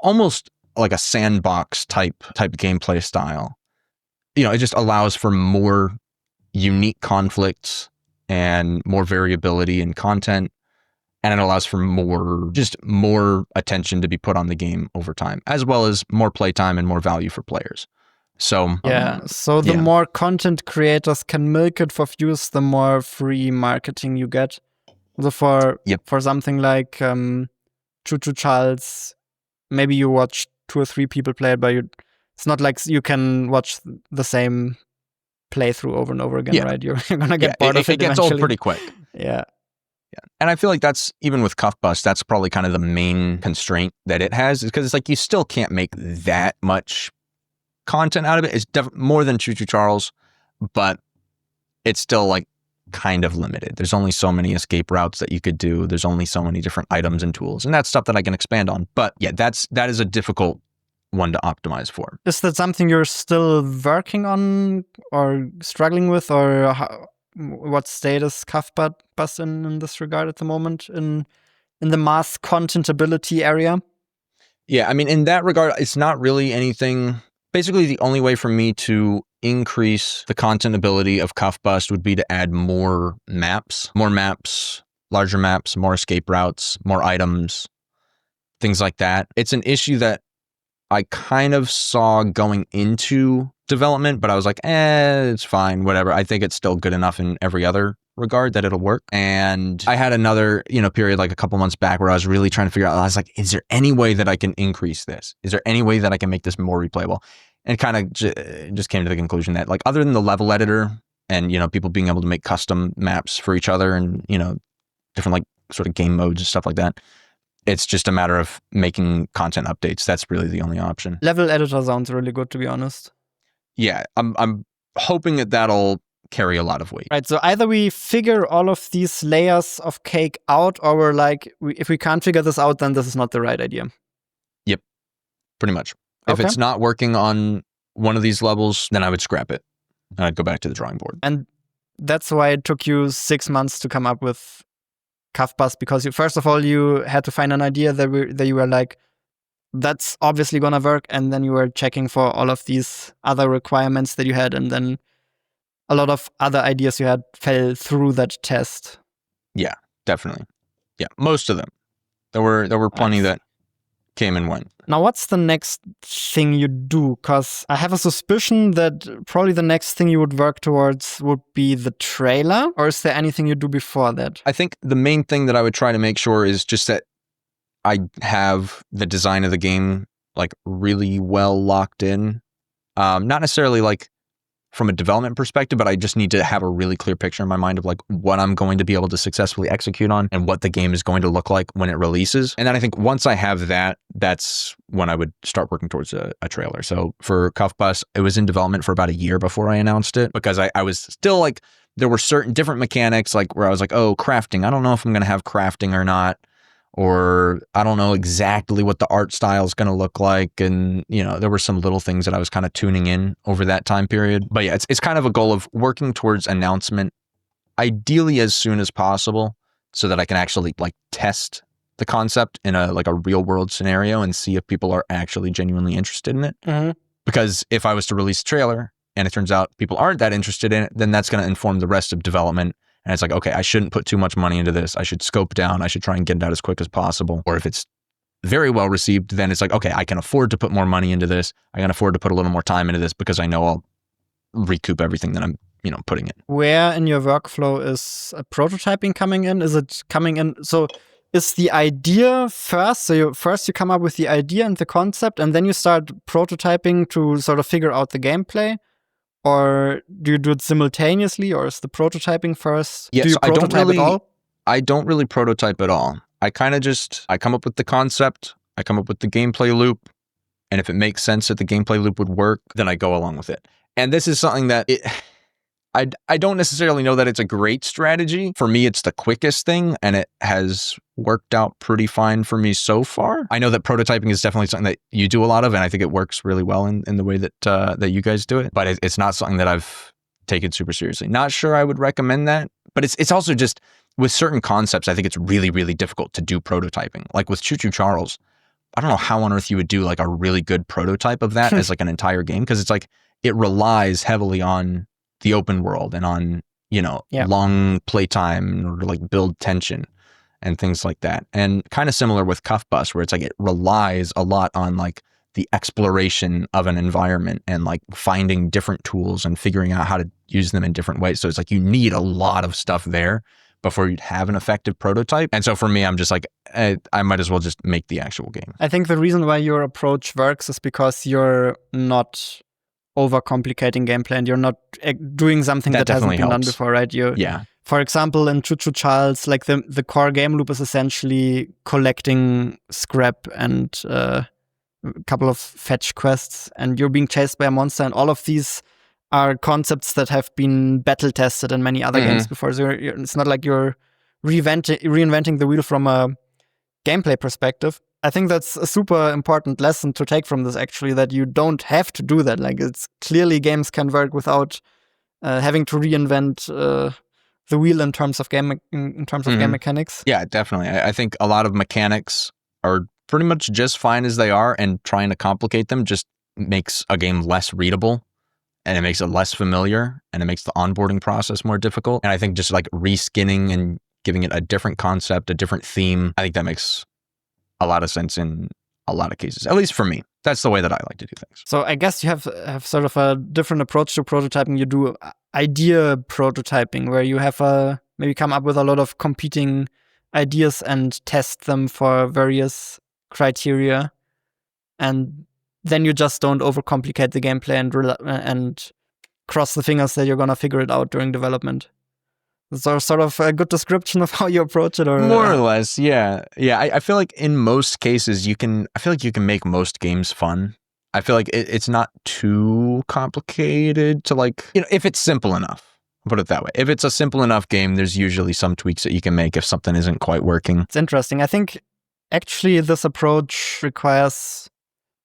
almost like a sandbox type gameplay style. It just allows for more unique conflicts and more variability in content. And it allows for more attention to be put on the game over time, as well as more playtime and more value for players. So the more content creators can milk it for views, the more free marketing you get. So for something like Choo Choo Charles, maybe you watch 2 or 3 people play it, but it's not like you can watch the same playthrough over and over again, right? You're gonna get bored of it. It gets old pretty quick. Yeah. And I feel like that's, even with Cuff Bust, that's probably kind of the main constraint that it has, is because it's like you still can't make that much content out of it. It's more than Choo Choo Charles, but it's still like kind of limited. There's only so many escape routes that you could do. There's only so many different items and tools, and that's stuff that I can expand on. But yeah, that is a difficult one to optimize for. Is that something you're still working on or struggling with, or what state is Cuff Bust in this regard at the moment in the mass contentability area? Yeah, I mean, in that regard, it's not really anything Basically, the only way for me to increase the content ability of Cuff Bust would be to add more maps, larger maps, more escape routes, more items, things like that. It's an issue that I kind of saw going into development, but I was like, it's fine, whatever. I think it's still good enough in every other regard that it'll work. And I had another, period like a couple months back where I was really trying to figure out, I was like, is there any way that I can increase this? Is there any way that I can make this more replayable? And kind of just came to the conclusion that, like, other than the level editor and, people being able to make custom maps for each other and, different like sort of game modes and stuff like that, it's just a matter of making content updates. That's really the only option. Level editor sounds really good, to be honest. Yeah, I'm hoping that that'll carry a lot of weight. Right, so either we figure all of these layers of cake out, or we're like, if we can't figure this out, then this is not the right idea. Yep, pretty much. If it's not working on one of these levels, then I would scrap it. And I'd go back to the drawing board. And that's why it took you 6 months to come up with Cuff Bust, because first of all, you had to find an idea that you were like, that's obviously gonna work, and then you were checking for all of these other requirements that you had, and then a lot of other ideas you had fell through that test. Yeah, definitely. Yeah, most of them. There were plenty that came and went. Now, what's the next thing you do? Because I have a suspicion that probably the next thing you would work towards would be the trailer, or is there anything you do before that? I think the main thing that I would try to make sure is just that I have the design of the game like really well locked in. Not necessarily like from a development perspective, but I just need to have a really clear picture in my mind of like what I'm going to be able to successfully execute on and what the game is going to look like when it releases. And then I think once I have that, that's when I would start working towards a trailer. So for Cuff Bust, it was in development for about a year before I announced it, because I was still like, there were certain different mechanics like where I was like, oh, crafting. I don't know if I'm going to have crafting or not. Or I don't know exactly what the art style is going to look like. And, there were some little things that I was kind of tuning in over that time period. But yeah, it's kind of a goal of working towards announcement, ideally as soon as possible, so that I can actually like test the concept in a real world scenario and see if people are actually genuinely interested in it. Mm-hmm. Because if I was to release a trailer and it turns out people aren't that interested in it, then that's going to inform the rest of development. And it's like, okay, I shouldn't put too much money into this. I should scope down. I should try and get it out as quick as possible. Or if it's very well received, then it's like, okay, I can afford to put more money into this. I can afford to put a little more time into this because I know I'll recoup everything that I'm, putting in. Where in your workflow is prototyping coming in? Is it coming in? So is the idea first? So you come up with the idea and the concept, and then you start prototyping to sort of figure out the gameplay? Or do you do it simultaneously, or is the prototyping first? Yeah, do you prototype at all? I don't really prototype at all. I kind of I come up with the concept, I come up with the gameplay loop, and if it makes sense that the gameplay loop would work, then I go along with it. And this is something that I don't necessarily know that it's a great strategy. For me, it's the quickest thing, and it has worked out pretty fine for me so far. I know that prototyping is definitely something that you do a lot of, and I think it works really well in the way that that you guys do it. But it's not something that I've taken super seriously. Not sure I would recommend that. But it's also just with certain concepts, I think it's really, really difficult to do prototyping. Like with Choo Choo Charles, I don't know how on earth you would do like a really good prototype of that as like an entire game, because it's like it relies heavily on the open world and on, long playtime or like build tension and things like that. And kind of similar with Cuff Bust, where it's like it relies a lot on like the exploration of an environment and like finding different tools and figuring out how to use them in different ways. So it's like you need a lot of stuff there before you'd have an effective prototype. And so for me, I'm just like, I might as well just make the actual game. I think the reason why your approach works is because you're not overcomplicating gameplay and you're not doing something that hasn't been done before, right? Yeah. For example, in Choo Choo Charles, like the core game loop is essentially collecting scrap and a couple of fetch quests, and you're being chased by a monster, and all of these are concepts that have been battle tested in many other games before. So it's not like you're reinventing the wheel from a gameplay perspective. I think that's a super important lesson to take from this, actually, that you don't have to do that. Like, it's clearly games can work without having to reinvent the wheel in terms of game game mechanics. Yeah, definitely. I think a lot of mechanics are pretty much just fine as they are, and trying to complicate them just makes a game less readable, and it makes it less familiar, and it makes the onboarding process more difficult. And I think just like reskinning and giving it a different concept, a different theme, I think that makes a lot of sense in a lot of cases, at least for me. That's the way that I like to do things. So I guess you have sort of a different approach to prototyping. You do idea prototyping, where you have maybe come up with a lot of competing ideas and test them for various criteria, and then you just don't overcomplicate the gameplay and cross the fingers that you're gonna figure it out during development. So sort of a good description of how you approach it, or more or less, yeah. I feel like in most cases you can make most games fun. I feel like it's not too complicated to, like, if it's simple enough. I'll put it that way. If it's a simple enough game, there's usually some tweaks that you can make if something isn't quite working. It's interesting. I think actually this approach requires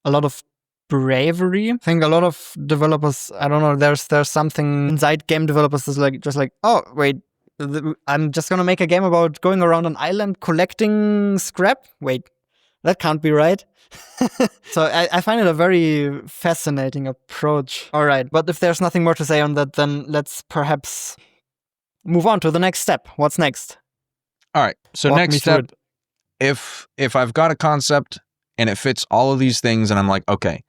a lot of bravery. I think a lot of developers, I don't know, there's something inside game developers that's just like, oh wait, I'm just gonna make a game about going around an island collecting scrap. Wait, that can't be right. So I find it a very fascinating approach. All right, but if there's nothing more to say on that, then let's perhaps move on to the next step. What's next? All right, so Walk next me through step, it. if I've got a concept and it fits all of these things, and I'm like, okay,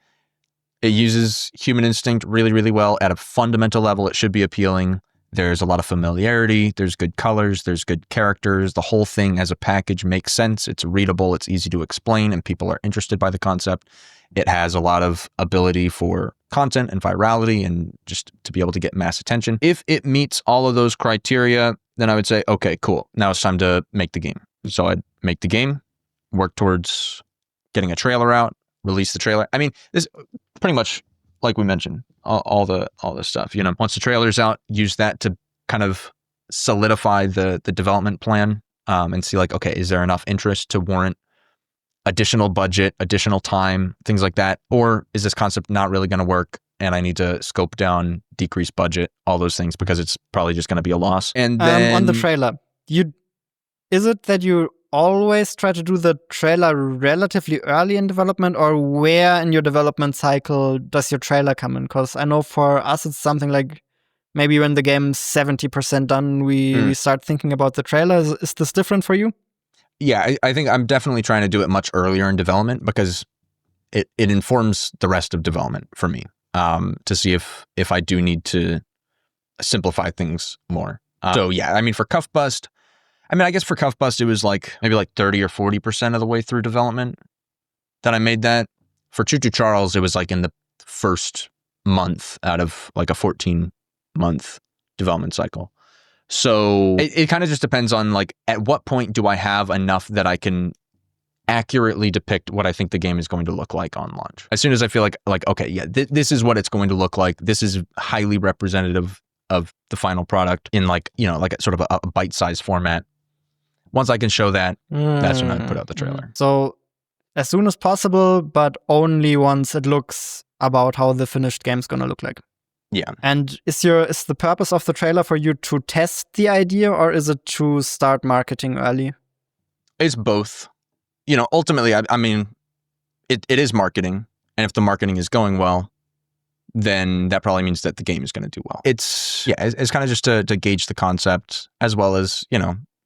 it uses human instinct really, really well at a fundamental level, it should be appealing. There's a lot of familiarity. There's good colors. There's good characters. The whole thing as a package makes sense. It's readable. It's easy to explain, and people are interested by the concept. It has a lot of ability for content and virality and just to be able to get mass attention. If it meets all of those criteria, then I would say, okay, cool. Now it's time to make the game. So I'd make the game, work towards getting a trailer out, release the trailer. I mean, this pretty much, like we mentioned, all the stuff. Once the trailer's out, use that to kind of solidify the development plan, and see, like, okay, is there enough interest to warrant additional budget, additional time, things like that, or is this concept not really going to work and I need to scope down, decrease budget, all those things, because it's probably just going to be a loss. And then on the trailer, is it that you always try to do the trailer relatively early in development, or where in your development cycle does your trailer come in? Because I know for us it's something like maybe when the game's 70% done, we start thinking about the trailer. Is this different for you? Yeah, I think I'm definitely trying to do it much earlier in development because it informs the rest of development for me, to see if I do need to simplify things more. So yeah, I mean, for Cuff Bust, I guess for Cuff Bust, it was maybe 30 or 40% of the way through development that I made that. For Choo Choo Charles, it was in the first month out of a 14-month development cycle. So it kind of just depends on at what point do I have enough that I can accurately depict what I think the game is going to look like on launch. As soon as I feel like okay, yeah, this is what it's going to look like. This is highly representative of the final product in a sort of a bite-sized format. Once I can show that, that's when I put out the trailer. So as soon as possible, but only once it looks about how the finished game's gonna look like. Yeah. And is the purpose of the trailer for you to test the idea, or is it to start marketing early? It's both. Ultimately, I mean, it is marketing. And if the marketing is going well, then that probably means that the game is going to do well. It's kind of just to gauge the concept, as well as,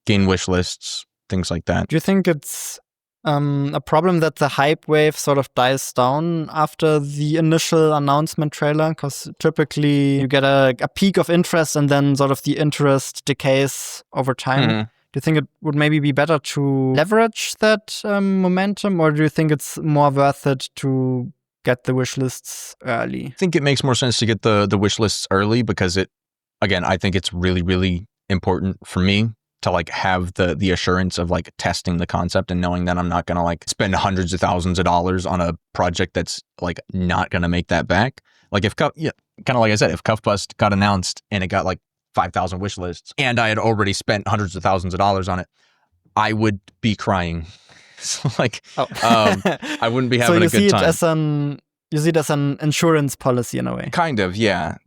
gain wish lists, things like that. Do you think it's a problem that the hype wave sort of dies down after the initial announcement trailer? Because typically you get a peak of interest and then sort of the interest decays over time. Mm-hmm. Do you think it would maybe be better to leverage that momentum, or do you think it's more worth it to get the wish lists early? I think it makes more sense to get the wish lists early because I think it's really, really important for me to have the assurance of testing the concept and knowing that I'm not going to spend hundreds of thousands of dollars on a project that's not going to make that back. If kind of like I said, if Cuff Bust got announced and it got 5,000 wish lists and I had already spent hundreds of thousands of dollars on it, I would be crying. So I wouldn't be having a good time. You see it as an insurance policy in a way. Kind of, yeah.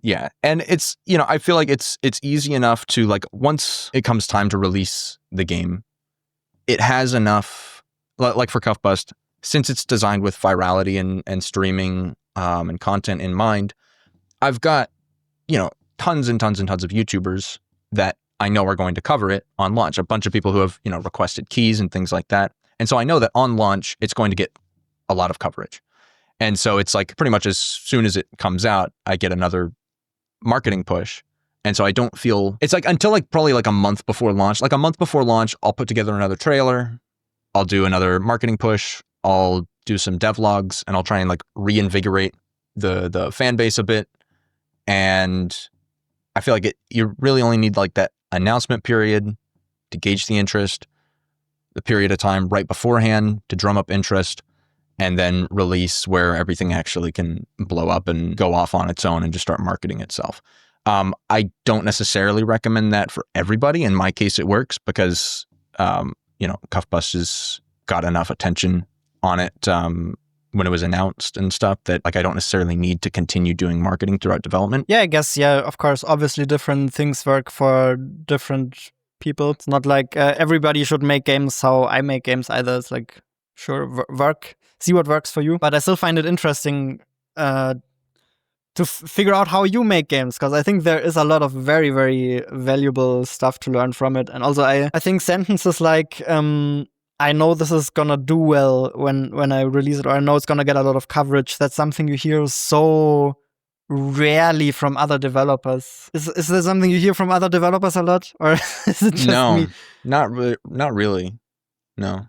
And it's, I feel like it's easy enough to once it comes time to release the game, it has enough, for Cuff Bust, since it's designed with virality and streaming and content in mind, I've got, tons and tons and tons of YouTubers that I know are going to cover it on launch. A bunch of people who have, requested keys and things like that. And so I know that on launch, it's going to get a lot of coverage. And so it's like pretty much as soon as it comes out, I get another marketing push. And so I don't feel, it's like until like probably like a month before launch, I'll put together another trailer. I'll do another marketing push. I'll do some devlogs and I'll try and like reinvigorate the fan base a bit. And I feel like you really only need like that announcement period to gauge the interest, the period of time right beforehand to drum up interest, and then release where everything actually can blow up and go off on its own and just start marketing itself. I don't necessarily recommend that for everybody. In my case, it works because, Cuff Bust has got enough attention on it when it was announced and stuff that like I don't necessarily need to continue doing marketing throughout development. Yeah, I guess, of course, obviously different things work for different people. It's not like everybody should make games how I make games either. It's like, sure, see what works for you. But I still find it interesting to figure out how you make games, because I think there is a lot of very, very valuable stuff to learn from it. And also I think sentences like, I know this is gonna do well when I release it, or I know it's gonna get a lot of coverage. That's something you hear so rarely from other developers. Is there something you hear from other developers a lot, or is it just me? Not really. No.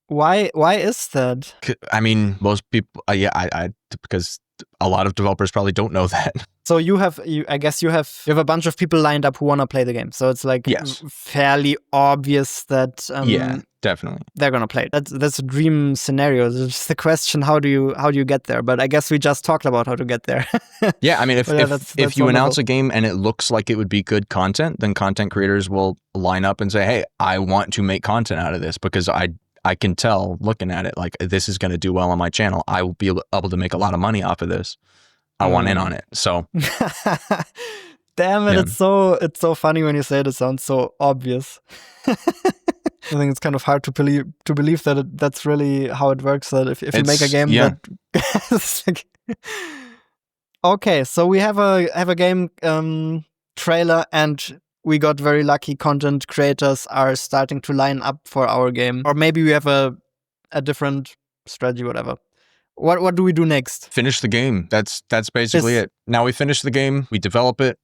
Why is that? I mean, most people, because a lot of developers probably don't know that. So I guess you have a bunch of people lined up who want to play the game. So it's like fairly obvious that definitely they're gonna play it. That's a dream scenario. It's just the question, how do you get there? But I guess we just talked about how to get there. Yeah, I mean, if you announce a game and it looks like it would be good content, then content creators will line up and say, hey, I want to make content out of this because I can tell looking at it, like this is going to do well on my channel. I will be able to make a lot of money off of this. I want in on it. So, damn it! Yeah. It's so funny when you say it. It sounds so obvious. I think it's kind of hard to believe that that's really how it works. That if you make a game that, it's like, okay, so we have a game trailer and we got very lucky. Content creators are starting to line up for our game. Or maybe we have a different strategy, whatever. What do we do next? Finish the game. That's basically it. Now we finish the game, we develop it,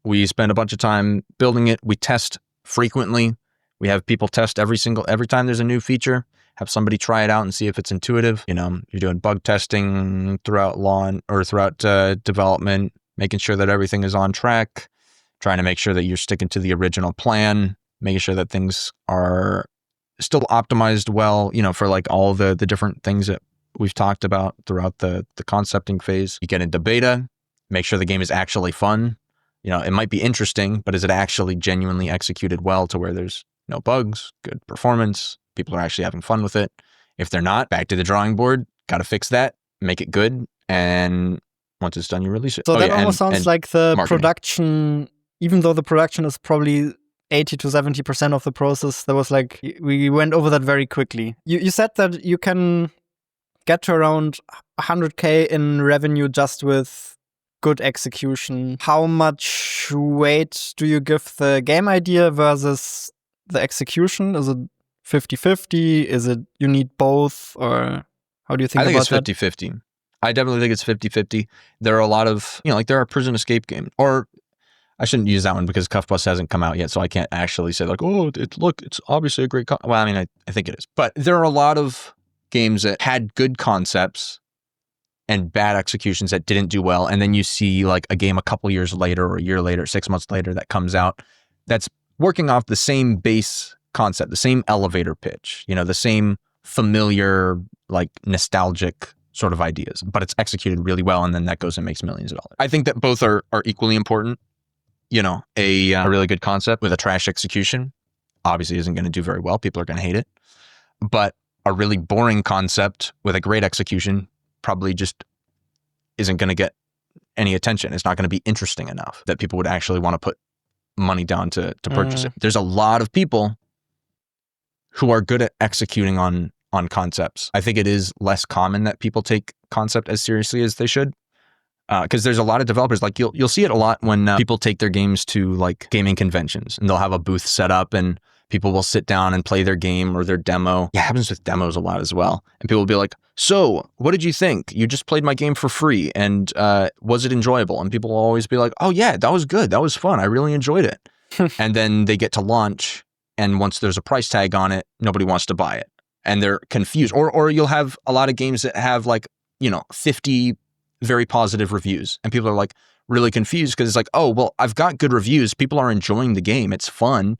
we spend a bunch of time building it, we test frequently. We have people test every time there's a new feature, have somebody try it out and see if it's intuitive. You're doing bug testing throughout development, making sure that everything is on track, trying to make sure that you're sticking to the original plan, making sure that things are still optimized well, for like all the different things that we've talked about throughout the concepting phase. You get into beta, make sure the game is actually fun. It might be interesting, but is it actually genuinely executed well to where there's no bugs, good performance, people are actually having fun with it? If they're not, back to the drawing board, got to fix that, make it good, and once it's done, you release it. So that almost sounds like the marketing. Production, even though the production is probably 80 to 70% of the process, there was like, we went over that very quickly. You said that you can get to around 100K in revenue just with good execution. How much weight do you give the game idea versus the execution? Is it 50-50? Is it you need both? Or how do you think about that? I think it's 50-50. I definitely think it's 50-50. There are a lot of, there are prison escape games. Or I shouldn't use that one because Cuff Bust hasn't come out yet, so I can't actually say like, oh, it's obviously a great well, I mean, I think it is. But there are a lot of games that had good concepts and bad executions that didn't do well. And then you see like a game a couple years later or a year later, 6 months later that comes out that's working off the same base concept, the same elevator pitch, the same familiar, like nostalgic sort of ideas, but it's executed really well. And then that goes and makes millions of dollars. I think that both are equally important. A really good concept with a trash execution obviously isn't going to do very well. People are going to hate it. But a really boring concept with a great execution probably just isn't going to get any attention. It's not going to be interesting enough that people would actually want to put money down to purchase it. There's a lot of people who are good at executing on on concepts. I think it is less common that people take concept as seriously as they should. Because there's a lot of developers, like you'll see it a lot when people take their games to like gaming conventions, and they'll have a booth set up and people will sit down and play their game or their demo. Yeah, it happens with demos a lot as well. And people will be like, so what did you think? You just played my game for free, and was it enjoyable? And people will always be like, oh yeah, that was good. That was fun. I really enjoyed it. And then they get to launch, and once there's a price tag on it, nobody wants to buy it. And they're confused. Or you'll have a lot of games that have like, 50 very positive reviews, and people are like really confused because it's like, oh, well, I've got good reviews. People are enjoying the game. It's fun,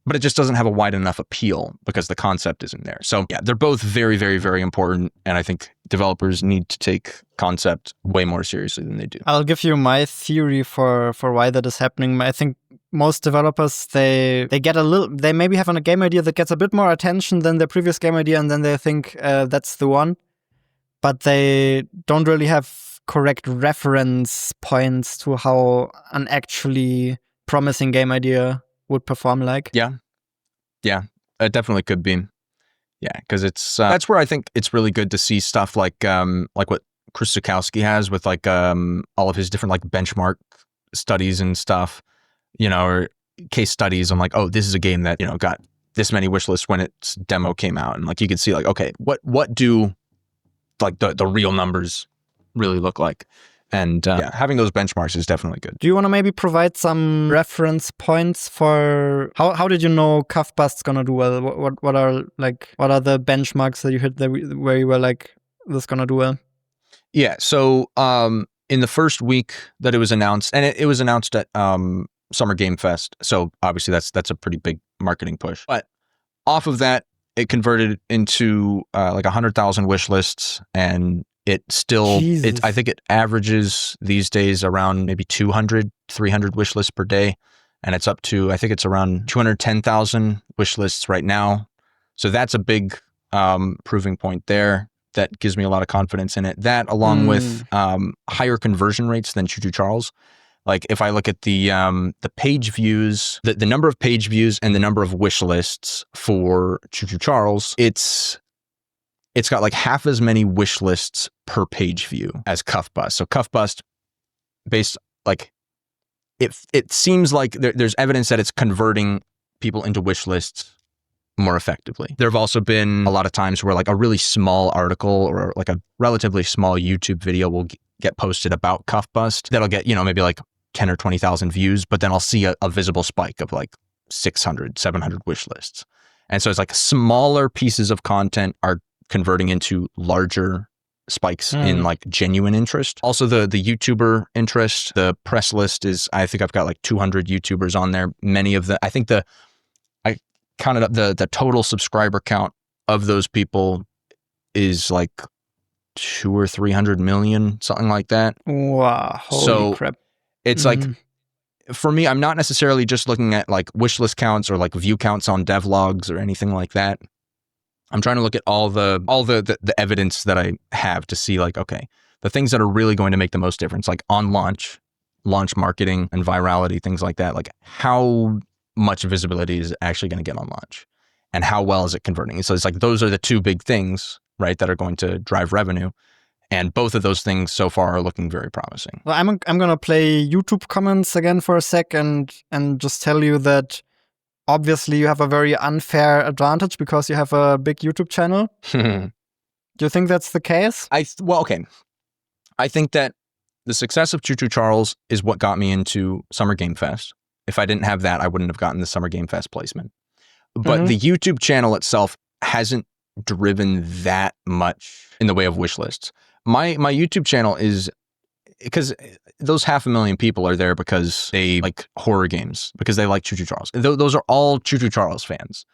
but it just doesn't have a wide enough appeal because the concept isn't there. So yeah, they're both very, very, very important. And I think developers need to take concept way more seriously than they do. I'll give you my theory for why that is happening. I think most developers, they maybe have a game idea that gets a bit more attention than their previous game idea, and then they think that's the one. But they don't really have correct reference points to how an actually promising game idea would perform like. Yeah, it definitely could be. Yeah, because it's that's where I think it's really good to see stuff like what Chris Zukowski has with like all of his different like benchmark studies and stuff, or case studies on like, oh, this is a game that got this many wish lists when its demo came out, and like you could see like, okay, what do like the real numbers really look like. And having those benchmarks is definitely good. Do you want to maybe provide some reference points for how did you know CuffBust's gonna do well? What are the benchmarks that you hit there where you were like, this is gonna do well? Yeah, so in the first week that it was announced, and it was announced at Summer Game Fest, so obviously that's a pretty big marketing push. But off of that, it converted into like 100,000 wish lists, and it still, I think it averages these days around maybe 200, 300 wish lists per day. And it's up to, I think it's around 210,000 wish lists right now. So that's a big proving point there. That gives me a lot of confidence in it. That along with higher conversion rates than Choo Choo Charles. Like if I look at the page views, the number of page views and the number of wish lists for Choo Choo Charles, it's got like half as many wish lists per page view as CuffBust. So CuffBust, based like it seems like there's evidence that it's converting people into wish lists more effectively. There have also been a lot of times where like a really small article or like a relatively small YouTube video will get posted about CuffBust that'll get maybe like 10 or 20,000 views, but then I'll see a visible spike of like 600, 700 wish lists. And so it's like smaller pieces of content are converting into larger spikes in like genuine interest. Also the YouTuber interest, the press list is, I think I've got like 200 YouTubers on there. Many of the, I counted up the total subscriber count of those people is like 200 or 300 million, something like that. Wow. Holy crap. It's like, for me, I'm not necessarily just looking at like wish list counts or like view counts on devlogs or anything like that. I'm trying to look at all the evidence that I have to see like, okay, the things that are really going to make the most difference, like on launch marketing and virality, things like that. Like how much visibility is it actually going to get on launch, and how well is it converting? So it's like, those are the two big things, right, that are going to drive revenue. And both of those things so far are looking very promising. Well, I'm going to play YouTube comments again for a sec and just tell you that obviously you have a very unfair advantage because you have a big YouTube channel. Do you think that's the case? Okay. I think that the success of Choo Choo Charles is what got me into Summer Game Fest. If I didn't have that, I wouldn't have gotten the Summer Game Fest placement. But the YouTube channel itself hasn't driven that much in the way of wish lists. My YouTube channel is, because those 500,000 people are there because they like horror games, because they like Choo Choo Charles. Those are all Choo Choo Charles fans.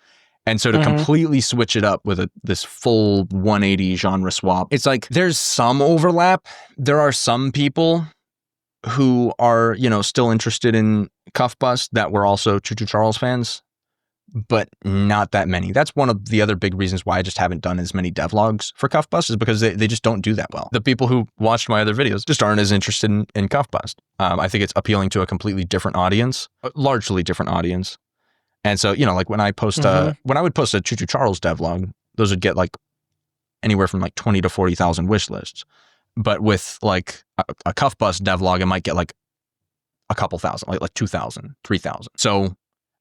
And so to completely switch it up with this full 180 genre swap, it's like there's some overlap. There are some people who are, still interested in CuffBust that were also Choo Choo Charles fans, but not that many. That's one of the other big reasons why I just haven't done as many devlogs for CuffBust, is because they just don't do that well. The people who watched my other videos just aren't as interested in CuffBust. I think it's appealing to a completely different audience, a largely different audience. And so, like when I post when I would post a Choo Choo Charles devlog, those would get like anywhere from like 20 to 40,000 wish lists. But with like a Cuff Bus devlog, it might get like a couple thousand, like 2,000, 3,000. So,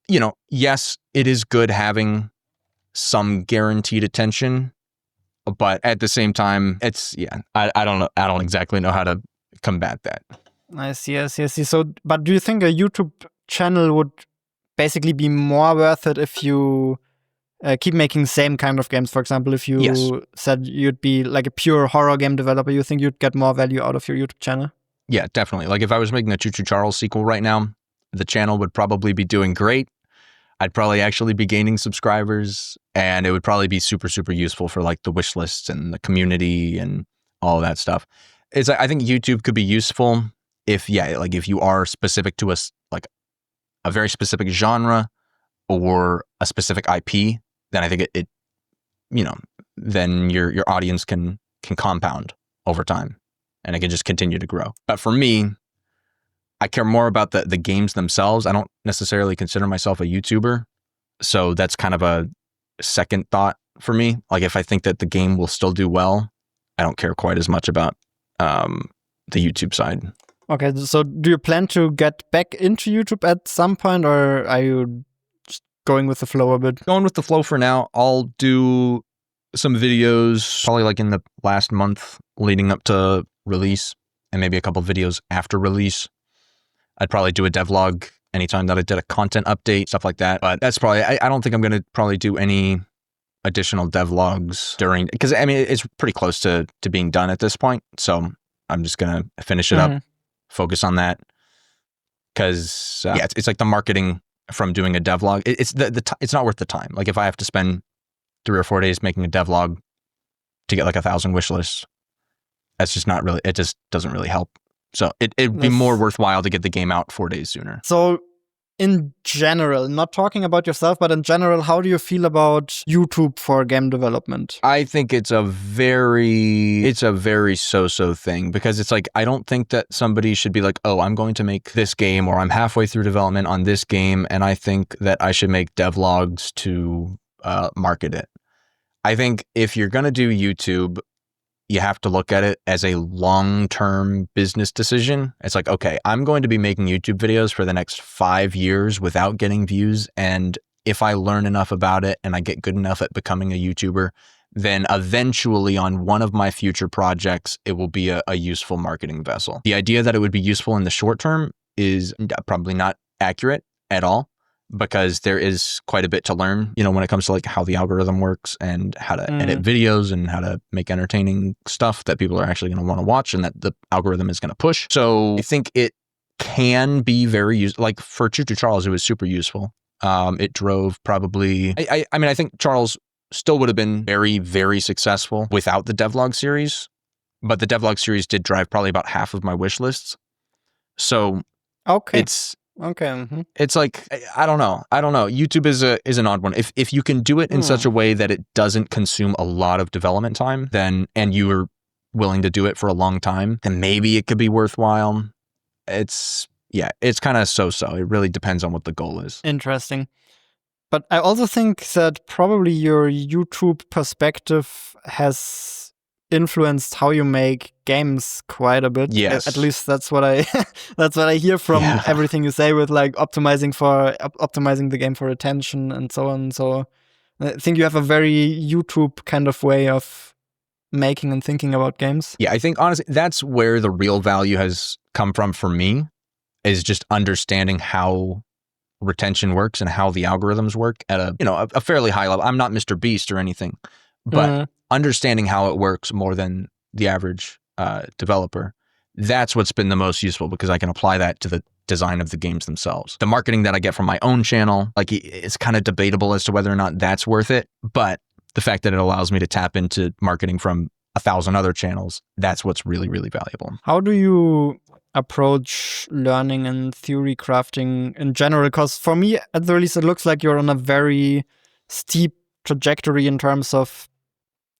you know, yes, it is good having some guaranteed attention, but at the same time, it's, I don't know. I don't exactly know how to combat that. I see. So, but do you think a YouTube channel would basically be more worth it if you keep making the same kind of games? For example, if you said you'd be like a pure horror game developer, you think you'd get more value out of your YouTube channel? Yeah, definitely. Like if I was making a Choo Choo Charles sequel right now, the channel would probably be doing great. I'd probably actually be gaining subscribers, and it would probably be super, super useful for like the wish lists and the community and all of that stuff. I think YouTube could be useful if you are specific to a very specific genre or a specific IP, then I think it then your audience can compound over time and it can just continue to grow. But for me, I care more about the games themselves. I don't necessarily consider myself a YouTuber. So that's kind of a second thought for me. Like if I think that the game will still do well, I don't care quite as much about the YouTube side. Okay, so do you plan to get back into YouTube at some point, or are you just going with the flow a bit? Going with the flow for now. I'll do some videos probably like in the last month leading up to release, and maybe a couple videos after release. I'd probably do a devlog anytime that I did a content update, stuff like that. But that's probably, I don't think I'm going to probably do any additional devlogs during, because I mean, it's pretty close to being done at this point. So I'm just going to finish it up, focus on that. Because it's like the marketing from doing a devlog. It's not worth the time. Like if I have to spend 3 or 4 days making a devlog to get like 1,000 wish lists, that's just not really, it just doesn't really help. So it'd be more worthwhile to get the game out 4 days sooner. So in general, not talking about yourself, but in general, how do you feel about YouTube for game development? I think it's a very so-so thing, because it's like, I don't think that somebody should be like, oh, I'm going to make this game, or I'm halfway through development on this game, and I think that I should make devlogs to market it. I think if you're going to do YouTube, you have to look at it as a long-term business decision. It's like, okay, I'm going to be making YouTube videos for the next 5 years without getting views. And if I learn enough about it and I get good enough at becoming a YouTuber, then eventually on one of my future projects, it will be a useful marketing vessel. The idea that it would be useful in the short term is probably not accurate at all, because there is quite a bit to learn, when it comes to like how the algorithm works and how to edit videos and how to make entertaining stuff that people are actually going to want to watch and that the algorithm is going to push. So I think it can be very useful. Like for Choo Choo Charles, it was super useful. It drove probably, I mean, I think Charles still would have been very, very successful without the devlog series, but the devlog series did drive probably about half of my wish lists. So it's like, I don't know. YouTube is an odd one. If you can do it in such a way that it doesn't consume a lot of development time, then, and you are willing to do it for a long time, then maybe it could be worthwhile. It's kind of so-so. It really depends on what the goal is. Interesting. But I also think that probably your YouTube perspective has influenced how you make games quite a bit. Yes. At least that's what I hear from everything you say, with like optimizing the game for attention and so on. So I think you have a very YouTube kind of way of making and thinking about games. Yeah, I think honestly that's where the real value has come from for me, is just understanding how retention works and how the algorithms work at a fairly high level. I'm not Mr. Beast or anything, but understanding how it works more than the average developer, that's what's been the most useful, because I can apply that to the design of the games themselves. The marketing that I get from my own channel, like it's kind of debatable as to whether or not that's worth it, but the fact that it allows me to tap into marketing from 1,000 other channels, that's what's really, really valuable. How do you approach learning and theory crafting in general? Because for me, at the least, it looks like you're on a very steep trajectory in terms of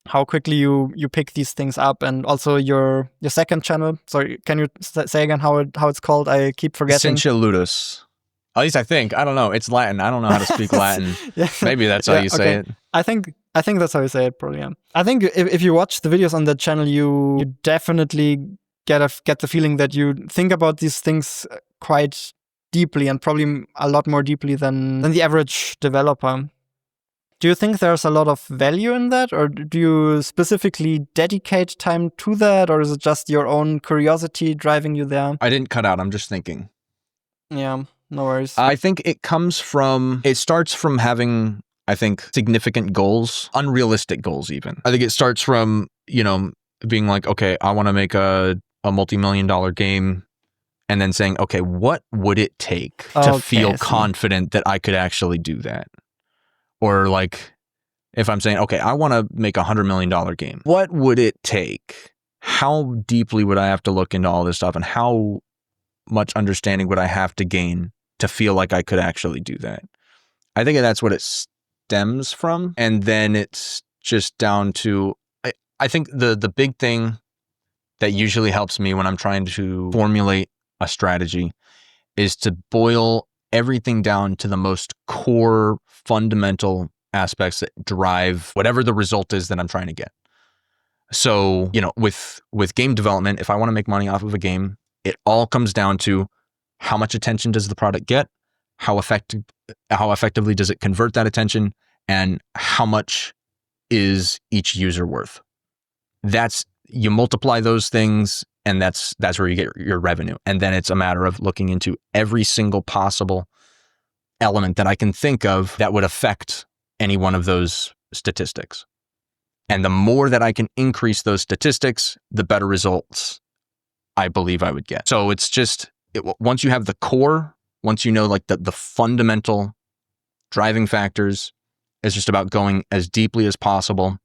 how quickly you pick these things up, and also your second channel. Sorry, can you say again how it's called? I keep forgetting. Essentia Ludus. At least I think. I don't know. It's Latin. I don't know how to speak Latin. Maybe that's how you say it. I think I think that's how you say it, probably. Yeah. I think if you watch the videos on that channel, you definitely get the feeling that you think about these things quite deeply, and probably a lot more deeply than the average developer. Do you think there's a lot of value in that, or do you specifically dedicate time to that, or is it just your own curiosity driving you there? I didn't cut out. I'm just thinking. Yeah, no worries. I think it starts from having, I think, significant goals, unrealistic goals even. I think it starts from, being like, okay, I want to make a multi-million-dollar game, and then saying, okay, what would it take to feel confident that I could actually do that? Or like, if I'm saying, okay, I want to make $100 million game, what would it take? How deeply would I have to look into all this stuff, and how much understanding would I have to gain to feel like I could actually do that? I think that's what it stems from. And then it's just down to, I think the big thing that usually helps me when I'm trying to formulate a strategy is to boil everything down to the most core fundamental aspects that drive whatever the result is that I'm trying to get. So, with game development, if I want to make money off of a game, it all comes down to how much attention does the product get, how effectively does it convert that attention, and how much is each user worth. You multiply those things, and that's where you get your revenue. And then it's a matter of looking into every single possible element that I can think of that would affect any one of those statistics. And the more that I can increase those statistics, the better results I believe I would get. So it's just, once you have the core, once you know like the fundamental driving factors, it's just about going as deeply as possible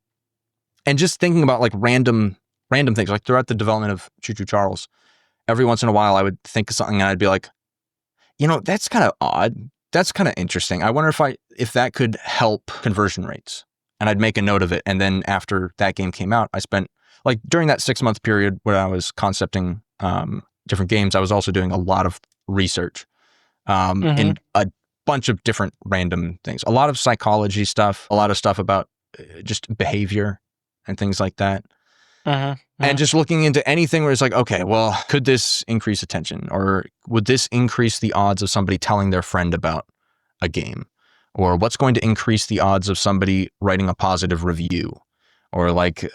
and just thinking about like random things. Like throughout the development of Choo Choo Charles, every once in a while I would think of something and I'd be like, that's kind of odd. That's kind of interesting. I wonder if that could help conversion rates. And I'd make a note of it. And then after that game came out, I spent like during that 6-month period where I was concepting different games, I was also doing a lot of research in a bunch of different random things. A lot of psychology stuff, a lot of stuff about just behavior and things like that. And just looking into anything where it's like, okay, well, could this increase attention? Or would this increase the odds of somebody telling their friend about a game? Or what's going to increase the odds of somebody writing a positive review? Or like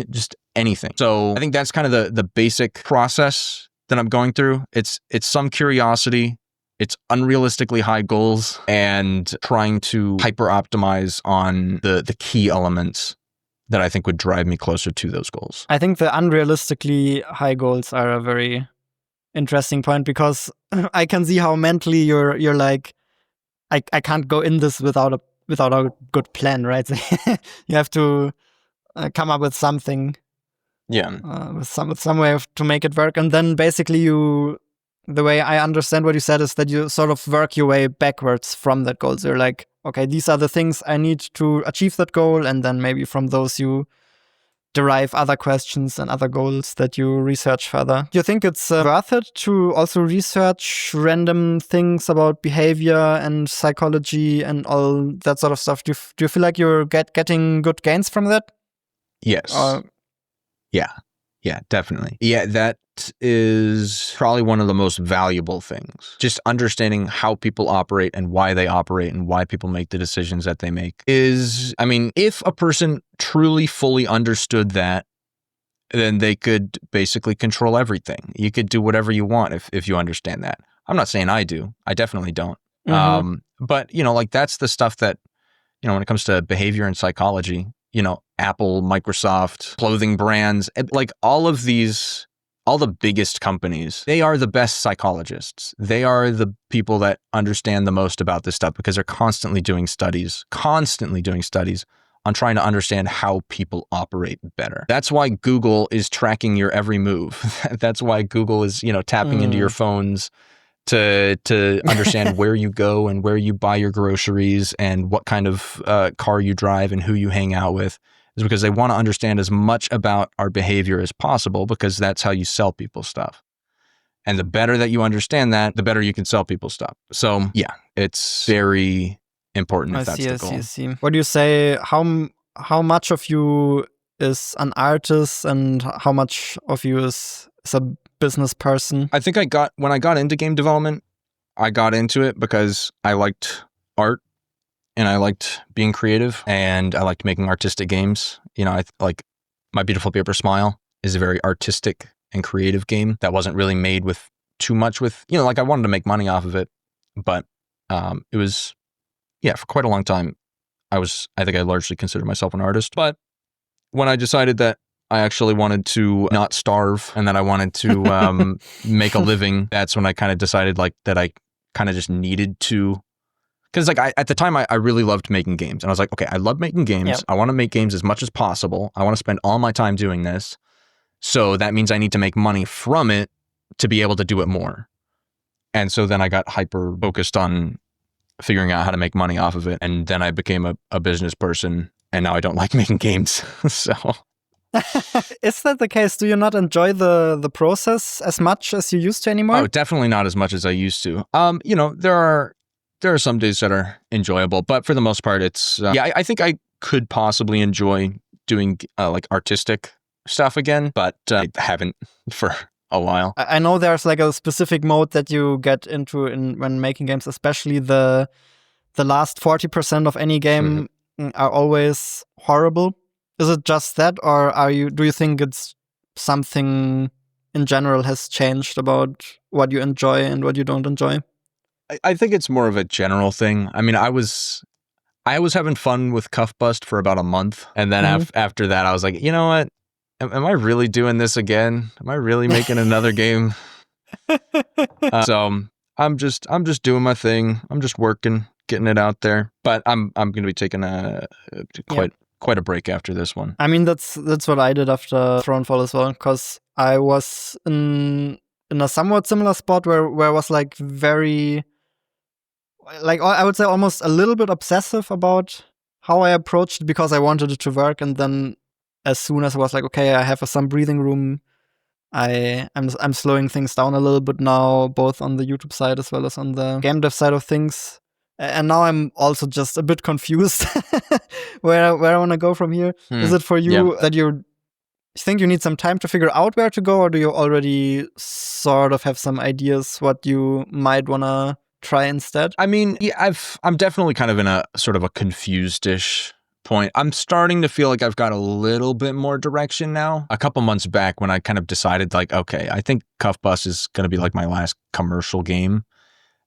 just anything. So I think that's kind of the basic process that I'm going through. It's some curiosity, it's unrealistically high goals, and trying to hyper optimize on the key elements that I think would drive me closer to those goals. I think the unrealistically high goals are a very interesting point, because I can see how mentally you're like, I can't go in this without a good plan, right? You have to come up with something, with some way to make it work, and then basically the way I understand what you said is that you sort of work your way backwards from that goal. So you're like, okay, these are the things I need to achieve that goal, and then maybe from those you derive other questions and other goals that you research further. Do you think it's worth it to also research random things about behavior and psychology and all that sort of stuff? Do you feel like you're getting good gains from that? Yes. Yeah, definitely. Yeah, that is probably one of the most valuable things. Just understanding how people operate and why they operate and why people make the decisions that they make if a person truly fully understood that, then they could basically control everything. You could do whatever you want if you understand that. I'm not saying I do. I definitely don't. But, like that's the stuff that, when it comes to behavior and psychology, Apple, Microsoft, clothing brands, like all the biggest companies, they are the best psychologists. They are the people that understand the most about this stuff because they're constantly doing studies on trying to understand how people operate better. That's why Google is tracking your every move. That's why Google is, tapping into your phones to understand where you go and where you buy your groceries and what kind of car you drive and who you hang out with, is because they want to understand as much about our behavior as possible, because that's how you sell people stuff. And the better that you understand that, the better you can sell people stuff. So yeah, it's very important I if that's see, the I goal. see, I see. What do you say? How much of you is an artist, and how much of you is a business person? I think when I got into game development, I got into it because I liked art and I liked being creative and I liked making artistic games. You know, I like My Beautiful Paper Smile is a very artistic and creative game that wasn't really made with too much with, you know, like I wanted to make money off of it, but it was, yeah, for quite a long time, I think I largely considered myself an artist. But when I decided that I actually wanted to not starve and that I wanted to make a living, that's when I kind of decided like that I kind of just needed to, because like at the time I really loved making games and I was like, okay, I love making games. Yep. I want to make games as much as possible. I want to spend all my time doing this. So that means I need to make money from it to be able to do it more. And so then I got hyper focused on figuring out how to make money off of it. And then I became a business person and now I don't like making games. So Is that the case? Do you not enjoy the process as much as you used to anymore? Oh, definitely not as much as I used to. You know, there are some days that are enjoyable, but for the most part, it's I think I could possibly enjoy doing like artistic stuff again, but I haven't for a while. I know there's like a specific mode that you get into when making games, especially the last 40% of any game are always horrible. Is it just that, or do you think it's something in general has changed about what you enjoy and what you don't enjoy? I think it's more of a general thing. I mean, I was having fun with Cuff Bust for about a month, and then after that, I was like, you know what? Am I really doing this again? Am I really making another game? So I'm just doing my thing. I'm just working, getting it out there. But I'm going to be taking quite a break after this one. I mean, that's what I did after Thronefall as well, because I was in a somewhat similar spot where I was like very, like I would say almost a little bit obsessive about how I approached it because I wanted it to work, and then as soon as I was like, okay, I have some breathing room, I'm slowing things down a little bit now, both on the YouTube side as well as on the game dev side of things. And now I'm also just a bit confused where I want to go from here. Is it for you that you think you need some time to figure out where to go, or do you already sort of have some ideas what you might want to try instead? I mean, yeah, I'm definitely kind of in a sort of a confused-ish point. I'm starting to feel like I've got a little bit more direction now. A couple months back when I kind of decided like, okay, I think Cuff Bus is going to be like my last commercial game.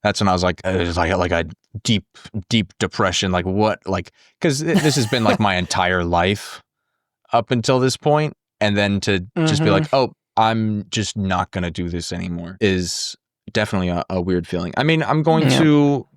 That's when I was like, it was like a deep depression. Like what? Like, because this has been like my entire life up until this point, and then to just be like, oh, I'm just not going to do this anymore is definitely a weird feeling. I mean, I'm going to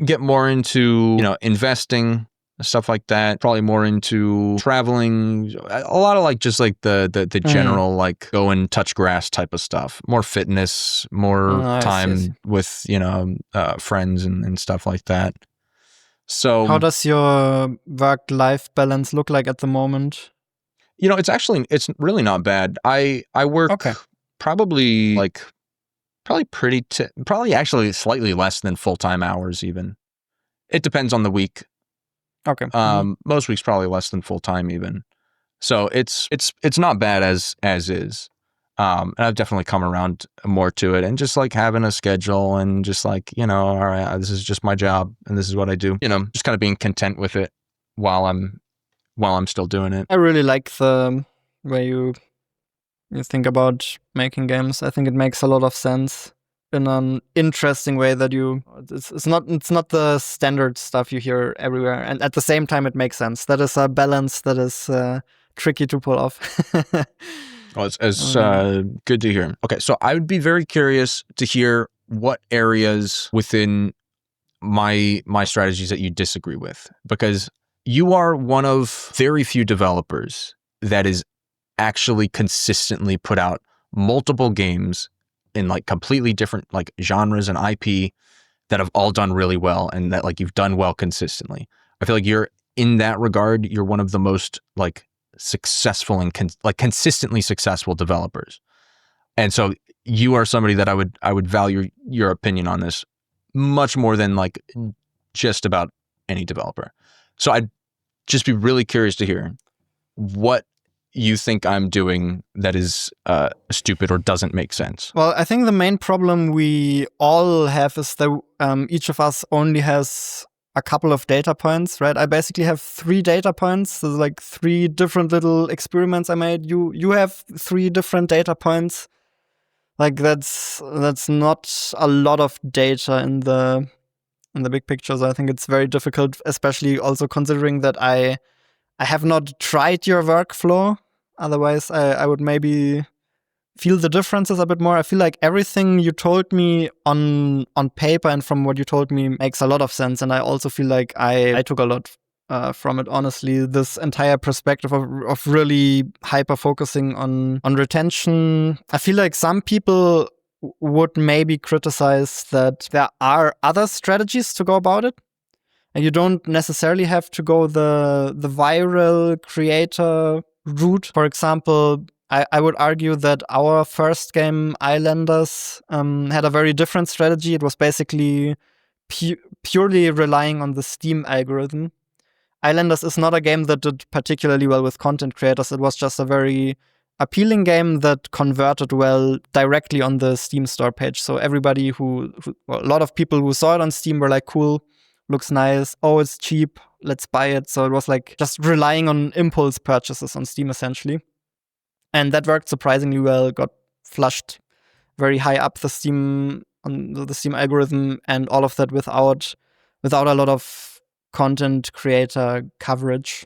get more into, you know, investing, stuff like that, probably more into traveling, a lot of like just like the general like go and touch grass type of stuff, more fitness, more time with, you know, friends and stuff like that. So how does your work-life balance look like at the moment? You know, it's really not bad. I work probably actually slightly less than full-time hours even. It depends on the week. Okay. Most weeks probably less than full time even. So it's not bad as is. And I've definitely come around more to it and just like having a schedule and just like, you know, all right, this is just my job and this is what I do. You know, just kind of being content with it while I'm still doing it. I really like the way you think about making games. I think it makes a lot of sense in an interesting way that it's not the standard stuff you hear everywhere, and at the same time it makes sense. That is a balance that is tricky to pull off. Well, it's good to hear. Okay, so I would be very curious to hear what areas within my strategies that you disagree with, because you are one of very few developers that is actually consistently put out multiple games in like completely different like genres and IP that have all done really well and that like you've done well consistently. I feel like you're in that regard, you're one of the most like successful and consistently successful developers. And so you are somebody that I would value your opinion on this much more than like just about any developer. So I'd just be really curious to hear what you think I'm doing that is stupid or doesn't make sense. Well, I think the main problem we all have is that each of us only has a couple of data points, right? I basically have 3 data points. There's like 3 different little experiments I made. You have 3 different data points. Like that's not a lot of data in the big picture. So I think it's very difficult, especially also considering that I have not tried your workflow. Otherwise, I would maybe feel the differences a bit more. I feel like everything you told me on paper and from what you told me makes a lot of sense. And I also feel like I took a lot from it, honestly. This entire perspective of really hyper-focusing on retention. I feel like some people would maybe criticize that there are other strategies to go about it. And you don't necessarily have to go the viral creator route. For example, I would argue that our first game, Islanders, had a very different strategy. It was basically purely relying on the Steam algorithm. Islanders is not a game that did particularly well with content creators. It was just a very appealing game that converted well directly on the Steam store page. So everybody well, a lot of people who saw it on Steam were like, cool, looks nice, oh, it's cheap, let's buy it. So it was like just relying on impulse purchases on Steam, essentially. And that worked surprisingly well, got flushed very high up the Steam algorithm, and all of that without a lot of content creator coverage.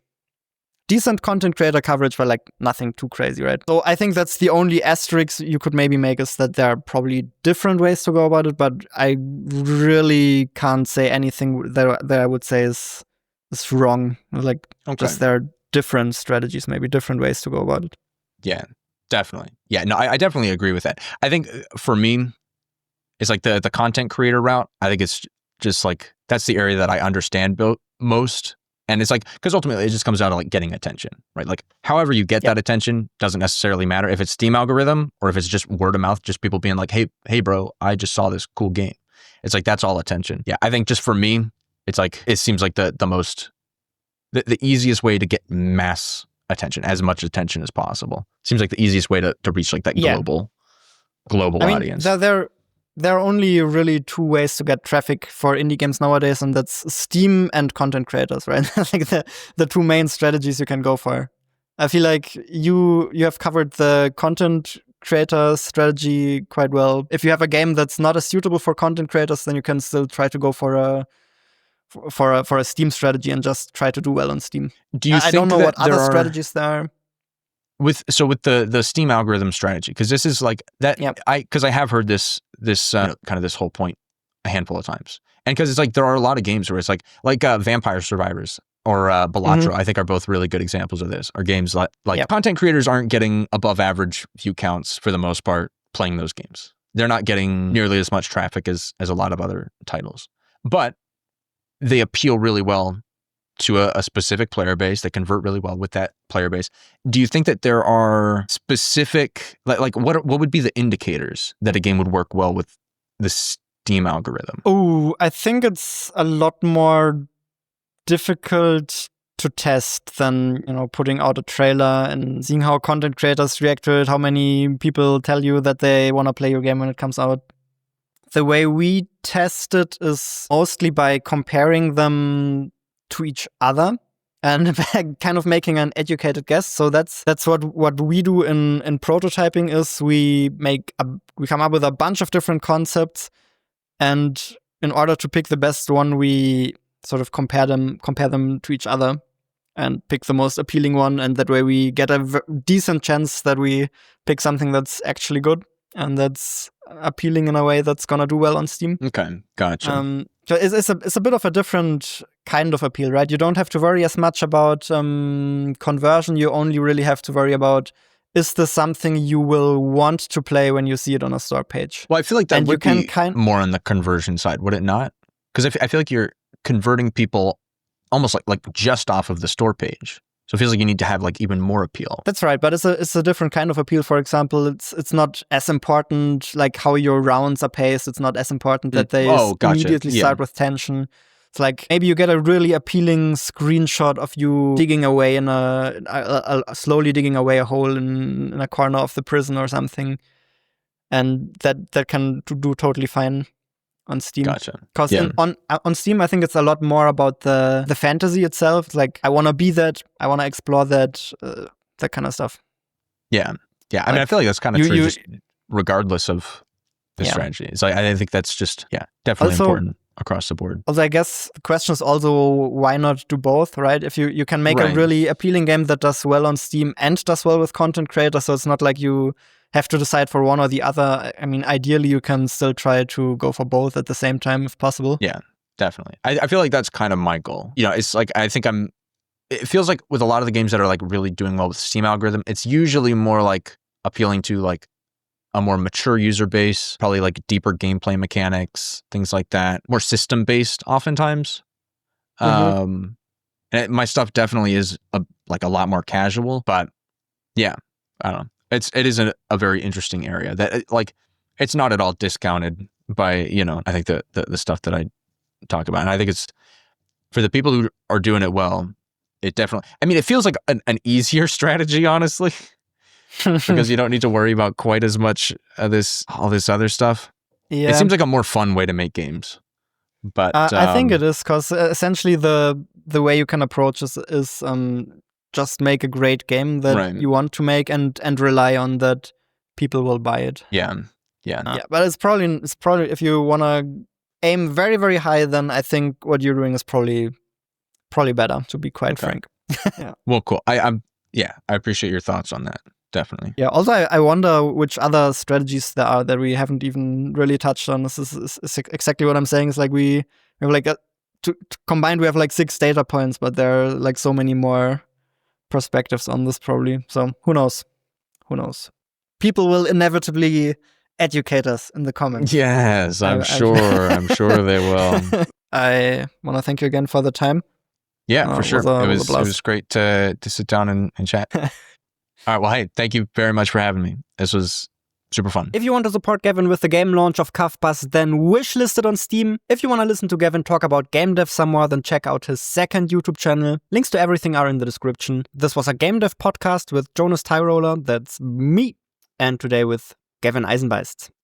Decent content creator coverage, but like nothing too crazy, right? So I think that's the only asterisk you could maybe make, is that there are probably different ways to go about it, but I really can't say anything that I would say is wrong. Like, just there are different strategies, maybe different ways to go about it. Yeah, definitely. Yeah, no, I definitely agree with that. I think for me, it's like the content creator route. I think it's just like, that's the area that I understand most. And it's like, because ultimately it just comes down to like getting attention, right? Like however you get that attention doesn't necessarily matter if it's Steam algorithm or if it's just word of mouth, just people being like, hey bro, I just saw this cool game. It's like, that's all attention. Yeah, I think just for me, it's like, it seems like the easiest way to get mass attention, as much attention as possible. Seems like the easiest way to reach like that global audience. There are only really 2 ways to get traffic for indie games nowadays, and that's Steam and content creators, right? Like the 2 main strategies you can go for. I feel like you have covered the content creator strategy quite well. If you have a game that's not as suitable for content creators, then you can still try to go for a Steam strategy and just try to do well on Steam. I don't know what other strategies there are. With the Steam algorithm strategy, because this is like that. Yep. I have heard this kind of this whole point a handful of times, and because it's like there are a lot of games where it's like Vampire Survivors or Balatro, I think are both really good examples of this. Are games like content creators aren't getting above average view counts for the most part playing those games. They're not getting nearly as much traffic as a lot of other titles, but they appeal really well to a specific player base. They convert really well with that player base. Do you think that there are specific, like what would be the indicators that a game would work well with the Steam algorithm? Oh, I think it's a lot more difficult to test than, putting out a trailer and seeing how content creators react to it, how many people tell you that they want to play your game when it comes out. The way we test it is mostly by comparing them to each other and kind of making an educated guess. So that's what we do in prototyping is we come up with a bunch of different concepts, and in order to pick the best one, we sort of compare them to each other and pick the most appealing one, and that way we get a decent chance that we pick something that's actually good and that's appealing in a way that's gonna do well on Steam. Okay, gotcha. So it's a bit of a different kind of appeal, right? You don't have to worry as much about conversion. You only really have to worry about, is this something you will want to play when you see it on a store page? Well, I feel like that would be more on the conversion side, would it not? Because I feel like you're converting people almost like just off of the store page. So it feels like you need to have like even more appeal. That's right, but it's a different kind of appeal. For example, it's not as important like how your rounds are paced. It's not as important that they immediately start with tension. It's like maybe you get a really appealing screenshot of you digging away in slowly digging away a hole in a corner of the prison or something, and that can do totally fine on Steam. Gotcha. Because Yeah. on Steam, I think it's a lot more about the fantasy itself. It's like I want to be that, I want to explore that, that kind of stuff. Yeah. I mean, I feel like that's kind of true, just regardless of the strategy. It's like, I think that's just, definitely Also, important across the board. Also, I guess the question is also why not do both, right? If you can make a really appealing game that does well on Steam and does well with content creators, so it's not like you have to decide for one or the other. I mean, ideally, you can still try to go for both at the same time if possible. Yeah, definitely. I feel like that's kind of my goal. You know, it's like, it feels like with a lot of the games that are like really doing well with the Steam algorithm, it's usually more like appealing to like a more mature user base, probably like deeper gameplay mechanics, things like that, more system based oftentimes. And my stuff definitely is a lot more casual, but yeah, I don't know. It is a very interesting area that it's not at all discounted by, I think the stuff that I talk about. And I think it's for the people who are doing it well, it definitely, I mean, it feels like an easier strategy, honestly. Because you don't need to worry about quite as much of all this other stuff. Yeah. It seems like a more fun way to make games. But I think it is, because essentially the way you can approach this is just make a great game that you want to make and rely on that people will buy it. Yeah. But it's probably if you want to aim very, very high, then I think what you're doing is probably better, to be quite frank. Well, cool. I appreciate your thoughts on that. Definitely. Yeah. Also, I wonder which other strategies there are that we haven't even really touched on. This is exactly what I'm saying. It's like we have like combined, we have like 6 data points, but there are like so many more perspectives on this probably. So who knows? People will inevitably educate us in the comments. Yes, I'm sure. I'm sure they will. I want to thank you again for the time. Yeah, for sure. It was great to sit down and chat. All right, well, hey, thank you very much for having me. This was super fun. If you want to support Gavin with the game launch of Kafbas, then wishlist it on Steam. If you want to listen to Gavin talk about game dev some more, then check out his second YouTube channel. Links to everything are in the description. This was a game dev podcast with Jonas Tyroller, that's me, and today with Gavin Eisenbeisz.